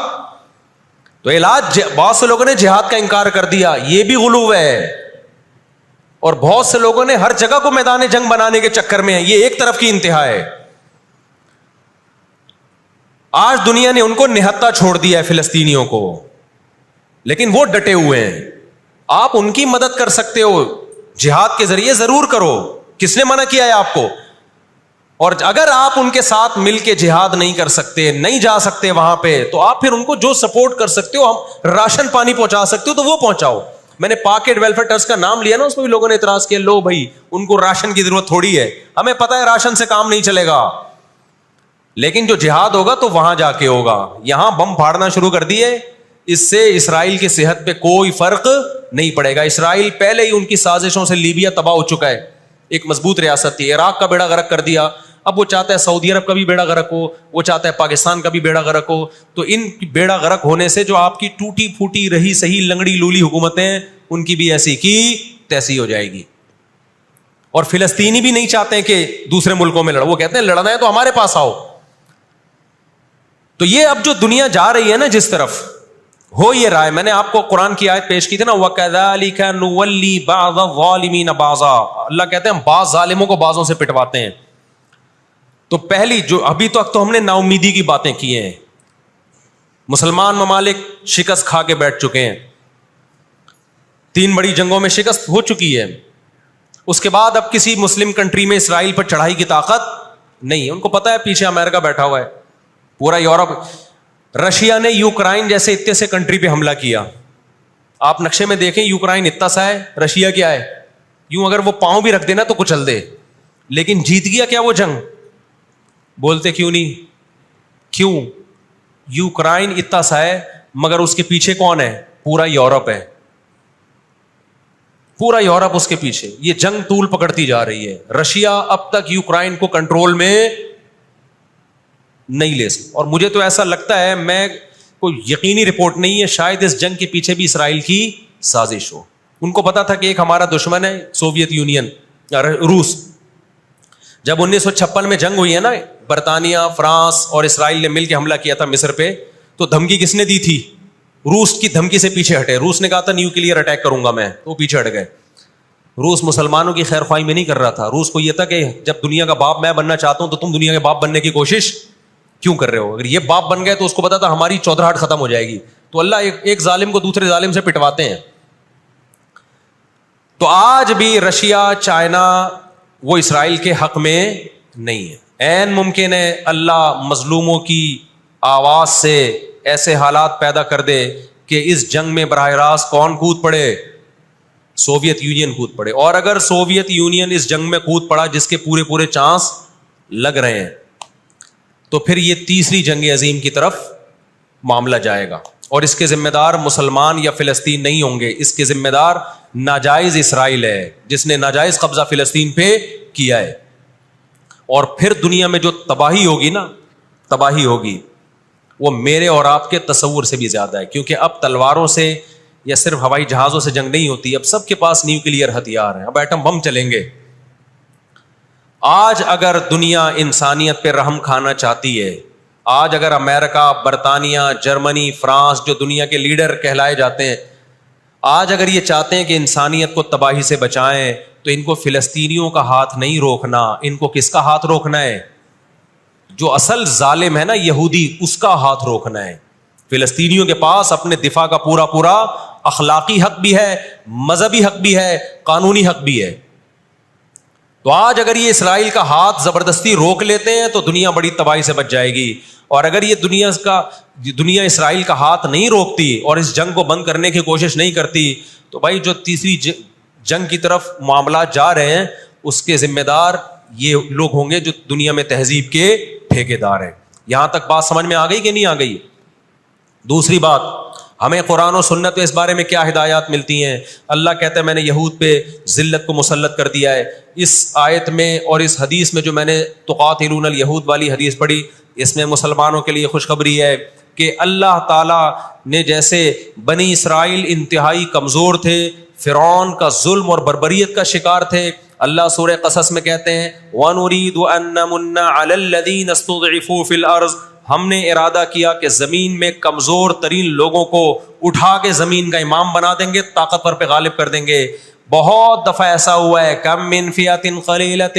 تو علاج، بہت سے لوگوں نے جہاد کا انکار کر دیا، یہ بھی غلو ہے. اور بہت سے لوگوں نے ہر جگہ کو میدان جنگ بنانے کے چکر میں ہے. یہ ایک طرف کی انتہا ہے. آج دنیا نے ان کو نہتا چھوڑ دیا ہے، فلسطینیوں کو، لیکن وہ ڈٹے ہوئے ہیں. آپ ان کی مدد کر سکتے ہو جہاد کے ذریعے، ضرور کرو. کس نے منع کیا ہے آپ کو؟ اور اگر آپ ان کے ساتھ مل کے جہاد نہیں کر سکتے، نہیں جا سکتے وہاں پہ، تو آپ پھر ان کو جو سپورٹ کر سکتے ہو، ہم راشن پانی پہنچا سکتے ہو تو وہ پہنچاؤ. میں نے پاکٹ ویلفیئر ٹرسٹ کا نام لیا نا، اس میں بھی لوگوں نے اعتراض کیا، لو بھائی ان کو راشن کی ضرورت تھوڑی ہے، ہمیں پتہ ہے راشن سے کام نہیں چلے گا. لیکن جو جہاد ہوگا تو وہاں جا کے ہوگا. یہاں بم پھاڑنا شروع کر دیے، اس سے اسرائیل کی صحت پہ کوئی فرق نہیں پڑے گا. اسرائیل پہلے ہی ان کی سازشوں سے لیبیا تباہ ہو چکا ہے. ایک مضبوط ریاست تھی، عراق کا بیڑا غرق کر دیا. اب وہ چاہتا ہے سعودی عرب کا بھی بیڑا غرق ہو، وہ چاہتا ہے پاکستان کا بھی بیڑا غرق ہو. تو ان بیڑا غرق ہونے سے جو آپ کی ٹوٹی پھوٹی رہی صحیح لنگڑی لولی حکومتیں، ان کی بھی ایسی کی تیسی ہو جائے گی. اور فلسطینی بھی نہیں چاہتے ہیں کہ دوسرے ملکوں میں لڑو، وہ کہتے ہیں لڑنا ہے تو ہمارے پاس آؤ. تو یہ اب جو دنیا جا رہی ہے نا جس طرف، ہو یہ رہا ہے. میں نے آپ کو قرآن کی آیت پیش کی تھی نا، وَكَذَلِكَ نُوَلِّي بَعْضَ الظَّالِمِينَ بَعْضًا. اللہ کہتے ہیں ہم بعض ظالموں کو بعضوں سے پٹواتے ہیں. تو پہلی جو ابھی تک تو ہم نے نا امیدی کی باتیں کی ہیں. مسلمان ممالک شکست کھا کے بیٹھ چکے ہیں، 3 بڑی جنگوں میں شکست ہو چکی ہے. اس کے بعد اب کسی مسلم کنٹری میں اسرائیل پر چڑھائی کی طاقت نہیں ہے. ان کو پتا ہے پیچھے امریکہ بیٹھا ہوا ہے، پورا یورپ. رشیا نے یوکرائن جیسے اتنے سے کنٹری پہ حملہ کیا. آپ نقشے میں دیکھیں، یوکرائن اتنا سا ہے، رشیا کیا ہے، یوں اگر وہ پاؤں بھی رکھ دینا تو کچل دے. لیکن جیت گیا کیا وہ جنگ؟ بولتے کیوں نہیں؟ کیوں؟ یوکرائن اتنا سا ہے مگر اس کے پیچھے کون ہے؟ پورا یورپ ہے. پورا یورپ اس کے پیچھے. یہ جنگ طول پکڑتی جا رہی ہے. رشیا اب تک یوکرائن کو کنٹرول میں نہیں لے سکتا. اور مجھے تو ایسا لگتا ہے، میں کوئی یقینی رپورٹ نہیں ہے، شاید اس جنگ کے پیچھے بھی اسرائیل کی سازش ہو. ان کو پتا تھا کہ ایک ہمارا دشمن ہے سوویت یونین، روس. جب 1956 میں جنگ ہوئی ہے نا، برطانیہ، فرانس اور اسرائیل نے مل کے حملہ کیا تھا مصر پہ، تو دھمکی کس نے دی تھی؟ روس کی دھمکی سے پیچھے ہٹے. روس نے کہا تھا نیوکلیئر اٹیک کروں گا میں، تو وہ پیچھے ہٹ گئے. روس مسلمانوں کی خیر خواہی میں نہیں کر رہا تھا. روس کو یہ تھا کہ جب دنیا کا باپ میں بننا چاہتا ہوں تو تم دنیا کے باپ بننے کی کوشش کیوں کر رہے ہو؟ اگر یہ باپ بن گئے تو اس کو پتا تھا ہماری چودراہٹ ختم ہو جائے گی. تو اللہ ایک ظالم کو دوسرے ظالم سے پٹواتے ہیں. تو آج بھی رشیا، چائنا، وہ اسرائیل کے حق میں نہیں ہے. عین ممکن ہے اللہ مظلوموں کی آواز سے ایسے حالات پیدا کر دے کہ اس جنگ میں براہ راست کون کود پڑے؟ سوویت یونین کود پڑے. اور اگر سوویت یونین اس جنگ میں کود پڑا، جس کے پورے چانس لگ رہے ہیں، تو پھر یہ تیسری جنگ عظیم کی طرف معاملہ جائے گا. اور اس کے ذمہ دار مسلمان یا فلسطین نہیں ہوں گے. اس کے ذمہ دار ناجائز اسرائیل ہے، جس نے ناجائز قبضہ فلسطین پہ کیا ہے. اور پھر دنیا میں جو تباہی ہوگی نا، تباہی ہوگی، وہ میرے اور آپ کے تصور سے بھی زیادہ ہے. کیونکہ اب تلواروں سے یا صرف ہوائی جہازوں سے جنگ نہیں ہوتی، اب سب کے پاس نیوکلیئر ہتھیار ہیں، اب ایٹم بم چلیں گے. آج اگر دنیا انسانیت پہ رحم کھانا چاہتی ہے، آج اگر امریکہ، برطانیہ، جرمنی، فرانس، جو دنیا کے لیڈر کہلائے جاتے ہیں، آج اگر یہ چاہتے ہیں کہ انسانیت کو تباہی سے بچائیں، تو ان کو فلسطینیوں کا ہاتھ نہیں روکنا، ان کو کس کا ہاتھ روکنا ہے؟ جو اصل ظالم ہے نا یہودی، اس کا ہاتھ روکنا ہے. فلسطینیوں کے پاس اپنے دفاع کا پورا پورا اخلاقی حق بھی ہے، مذہبی حق بھی ہے، قانونی حق بھی ہے. تو آج اگر یہ اسرائیل کا ہاتھ زبردستی روک لیتے ہیں تو دنیا بڑی تباہی سے بچ جائے گی. اور اگر یہ دنیا اسرائیل کا ہاتھ نہیں روکتی اور اس جنگ کو بند کرنے کی کوشش نہیں کرتی تو بھائی جو تیسری جنگ کی طرف معاملات جا رہے ہیں اس کے ذمہ دار یہ لوگ ہوں گے جو دنیا میں تہذیب کے ٹھیکیدار ہیں. یہاں تک بات سمجھ میں آ گئی کہ نہیں آ گئی؟ دوسری بات، ہمیں قرآن و سنت میں اس بارے میں کیا ہدایات ملتی ہیں؟ اللہ کہتا ہے میں نے یہود پہ ذلت کو مسلط کر دیا ہے. اس آیت میں اور اس حدیث میں جو میں نے تقاتلون الیہود والی حدیث پڑھی، اس میں مسلمانوں کے لیے خوشخبری ہے کہ اللہ تعالیٰ نے جیسے بنی اسرائیل انتہائی کمزور تھے، فرعون کا ظلم اور بربریت کا شکار تھے. اللہ سورہ قصص میں کہتے ہیں وَنُرِيدُ أَن نَّمُنَّ عَلَى الَّذِينَ اسْتُضْعِفُوا فِي الْأَرْضِ، ہم نے ارادہ کیا کہ زمین میں کمزور ترین لوگوں کو اٹھا کے زمین کا امام بنا دیں گے، طاقتور پہ غالب کر دیں گے. بہت دفعہ ایسا ہوا ہے، کم من فئۃ قلیلۃ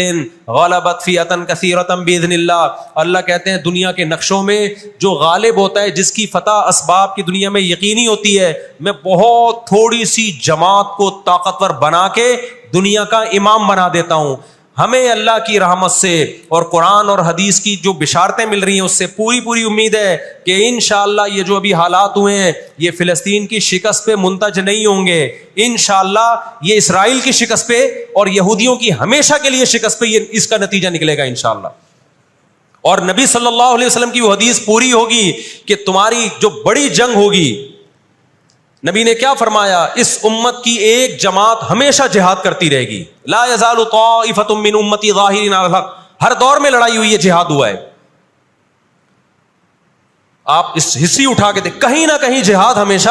غلبت فئۃ کثیرۃ باذن اللہ. اللہ کہتے ہیں دنیا کے نقشوں میں جو غالب ہوتا ہے، جس کی فتح اسباب کی دنیا میں یقینی ہوتی ہے، میں بہت تھوڑی سی جماعت کو طاقتور بنا کے دنیا کا امام بنا دیتا ہوں. ہمیں اللہ کی رحمت سے اور قرآن اور حدیث کی جو بشارتیں مل رہی ہیں اس سے پوری پوری امید ہے کہ انشاءاللہ یہ جو ابھی حالات ہوئے ہیں یہ فلسطین کی شکست پہ منتج نہیں ہوں گے. انشاءاللہ یہ اسرائیل کی شکست پہ اور یہودیوں کی ہمیشہ کے لیے شکست پہ یہ اس کا نتیجہ نکلے گا انشاءاللہ. اور نبی صلی اللہ علیہ وسلم کی وہ حدیث پوری ہوگی کہ تمہاری جو بڑی جنگ ہوگی، نبی نے کیا فرمایا؟ اس امت کی ایک جماعت ہمیشہ جہاد کرتی رہے گی. لا یزال طائفۃ من امتی ظاہرین علی الحق، ہر دور میں لڑائی ہوئی ہے، جہاد ہوا ہے. آپ اس ہسٹری اٹھا کے دیکھ، کہیں نہ کہیں جہاد ہمیشہ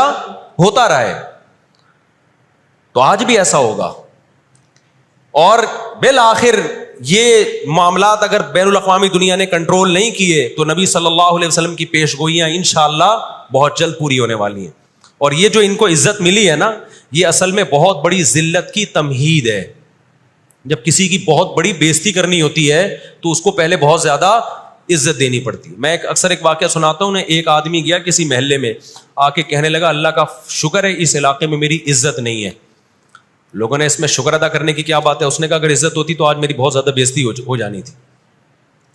ہوتا رہا ہے. تو آج بھی ایسا ہوگا. اور بالآخر یہ معاملات اگر بین الاقوامی دنیا نے کنٹرول نہیں کیے تو نبی صلی اللہ علیہ وسلم کی پیش گوئیاں انشاءاللہ بہت جلد پوری ہونے والی ہیں. اور یہ جو ان کو عزت ملی ہے نا، یہ اصل میں بہت بڑی ذلت کی تمہید ہے. جب کسی کی بہت بڑی بےزتی کرنی ہوتی ہے تو اس کو پہلے بہت زیادہ عزت دینی پڑتی ہے. میں اکثر ایک واقعہ سناتا ہوں. ایک آدمی گیا کسی محلے میں، آ کے کہنے لگا اللہ کا شکر ہے اس علاقے میں میری عزت نہیں ہے. لوگوں نے اس میں شکر ادا کرنے کی کیا بات ہے؟ اس نے کہا اگر عزت ہوتی تو آج میری بہت زیادہ بےزتی ہو جانی تھی.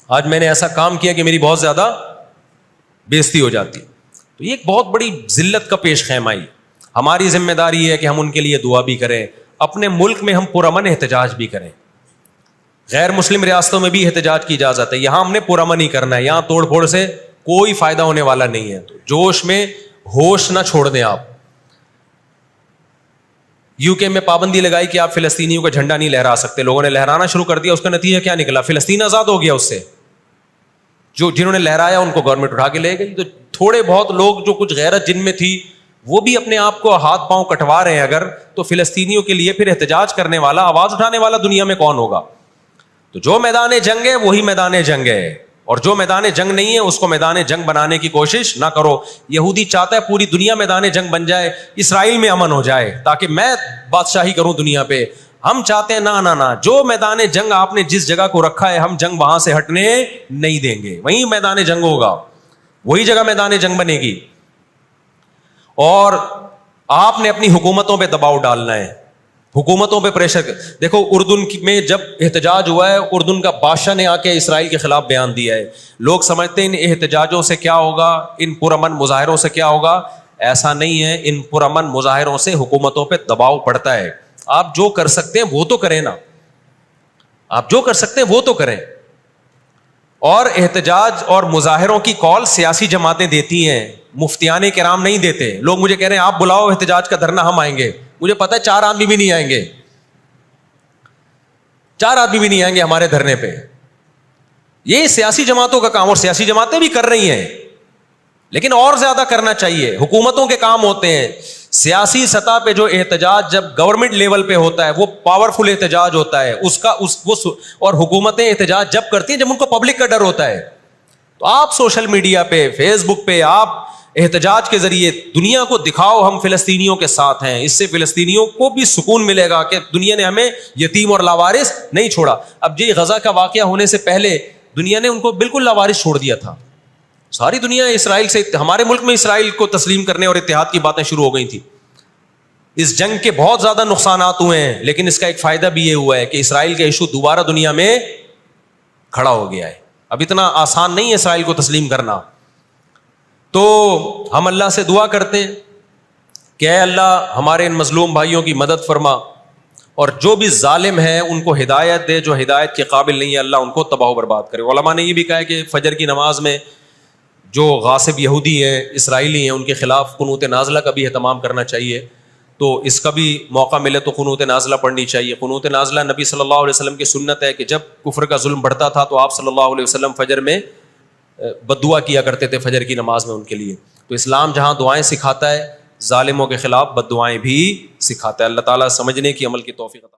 آج میں نے ایسا کام کیا کہ میری بہت زیادہ بےزتی ہو جاتی. تو یہ ایک بہت بڑی ذلت کا پیش خیمائی. ہماری ذمہ داری ہے کہ ہم ان کے لیے دعا بھی کریں، اپنے ملک میں ہم پرامن احتجاج بھی کریں. غیر مسلم ریاستوں میں بھی احتجاج کی اجازت ہے، یہاں ہم نے پرامن ہی کرنا ہے. یہاں توڑ پھوڑ سے کوئی فائدہ ہونے والا نہیں ہے. تو جوش میں ہوش نہ چھوڑ دیں آپ. یو کے میں پابندی لگائی کہ آپ فلسطینیوں کا جھنڈا نہیں لہرا سکتے. لوگوں نے لہرانا شروع کر دیا. اس کا نتیجہ کیا نکلا؟ فلسطین آزاد ہو گیا. اس سے جنہوں نے لہرایا ان کو گورنمنٹ اٹھا کے لے گئی. تو تھوڑے بہت لوگ جو کچھ غیرت جن میں تھی وہ بھی اپنے آپ کو ہاتھ پاؤں کٹوا رہے ہیں اگر، تو فلسطینیوں کے لیے پھر احتجاج کرنے والا، آواز اٹھانے والا دنیا میں کون ہوگا؟ تو جو میدان جنگ ہے وہی میدان جنگ ہے، اور جو میدان جنگ نہیں ہے اس کو میدان جنگ بنانے کی کوشش نہ کرو. یہودی چاہتا ہے پوری دنیا میدان جنگ بن جائے، اسرائیل میں امن ہو جائے تاکہ میں بادشاہی کروں دنیا پہ. ہم چاہتے ہیں نہ، جو میدان جنگ آپ نے جس جگہ کو رکھا ہے ہم جنگ وہاں سے ہٹنے نہیں دیں گے. وہیں میدان جنگ ہوگا، وہی جگہ میدان جنگ بنے گی. اور آپ نے اپنی حکومتوں پہ دباؤ ڈالنا ہے، حکومتوں پہ پریشر. دیکھو اردن میں جب احتجاج ہوا ہے، اردن کا بادشاہ نے آ کے اسرائیل کے خلاف بیان دیا ہے. لوگ سمجھتے ہیں ان احتجاجوں سے کیا ہوگا، ان پرامن مظاہروں سے کیا ہوگا. ایسا نہیں ہے. ان پرامن مظاہروں سے حکومتوں پہ دباؤ پڑتا ہے. آپ جو کر سکتے ہیں وہ تو کریں نا، آپ جو کر سکتے ہیں وہ تو کریں. اور احتجاج اور مظاہروں کی کال سیاسی جماعتیں دیتی ہیں، مفتیان کرام نہیں دیتے. لوگ مجھے کہہ رہے ہیں آپ بلاؤ احتجاج کا دھرنا، ہم آئیں گے. مجھے پتا ہے 4 آدمی بھی نہیں آئیں گے، 4 آدمی بھی نہیں آئیں گے ہمارے دھرنے پہ. یہ سیاسی جماعتوں کا کام، اور سیاسی جماعتیں بھی کر رہی ہیں، لیکن اور زیادہ کرنا چاہیے. حکومتوں کے کام ہوتے ہیں. سیاسی سطح پہ جو احتجاج جب گورنمنٹ لیول پہ ہوتا ہے وہ پاورفل احتجاج ہوتا ہے اور حکومتیں احتجاج جب کرتی ہیں جب ان کو پبلک کا ڈر ہوتا ہے. تو آپ سوشل میڈیا پہ، فیس بک پہ آپ احتجاج کے ذریعے دنیا کو دکھاؤ ہم فلسطینیوں کے ساتھ ہیں. اس سے فلسطینیوں کو بھی سکون ملے گا کہ دنیا نے ہمیں یتیم اور لاوارث نہیں چھوڑا. اب یہ غزہ کا واقعہ ہونے سے پہلے دنیا نے ان کو بالکل لاوارث چھوڑ دیا تھا. ساری دنیا اسرائیل سے, ہمارے ملک میں اسرائیل کو تسلیم کرنے اور اتحاد کی باتیں شروع ہو گئی تھی. اس جنگ کے بہت زیادہ نقصانات ہوئے ہیں, لیکن اس کا ایک فائدہ بھی یہ ہوا ہے کہ اسرائیل کا ایشو دوبارہ دنیا میں کھڑا ہو گیا ہے. اب اتنا آسان نہیں ہے اسرائیل کو تسلیم کرنا. تو ہم اللہ سے دعا کرتے ہیں کہ اے اللہ ہمارے ان مظلوم بھائیوں کی مدد فرما, اور جو بھی ظالم ہیں ان کو ہدایت دے, جو ہدایت کے قابل نہیں ہے اللہ ان کو تباہ و برباد کرے. علماء نے یہ بھی کہا ہے کہ فجر کی نماز میں جو غاصب یہودی ہیں, اسرائیلی ہیں, ان کے خلاف قنوت نازلہ کا بھی اہتمام کرنا چاہیے. تو اس کا بھی موقع ملے تو قنوت نازلہ پڑھنی چاہیے. قنوت نازلہ نبی صلی اللہ علیہ وسلم کی سنت ہے کہ جب کفر کا ظلم بڑھتا تھا تو آپ صلی اللہ علیہ وسلم فجر میں بد دعا کیا کرتے تھے فجر کی نماز میں ان کے لیے. تو اسلام جہاں دعائیں سکھاتا ہے, ظالموں کے خلاف بد دعائیں بھی سکھاتا ہے. اللہ تعالیٰ سمجھنے کی, عمل کی توفیق عطا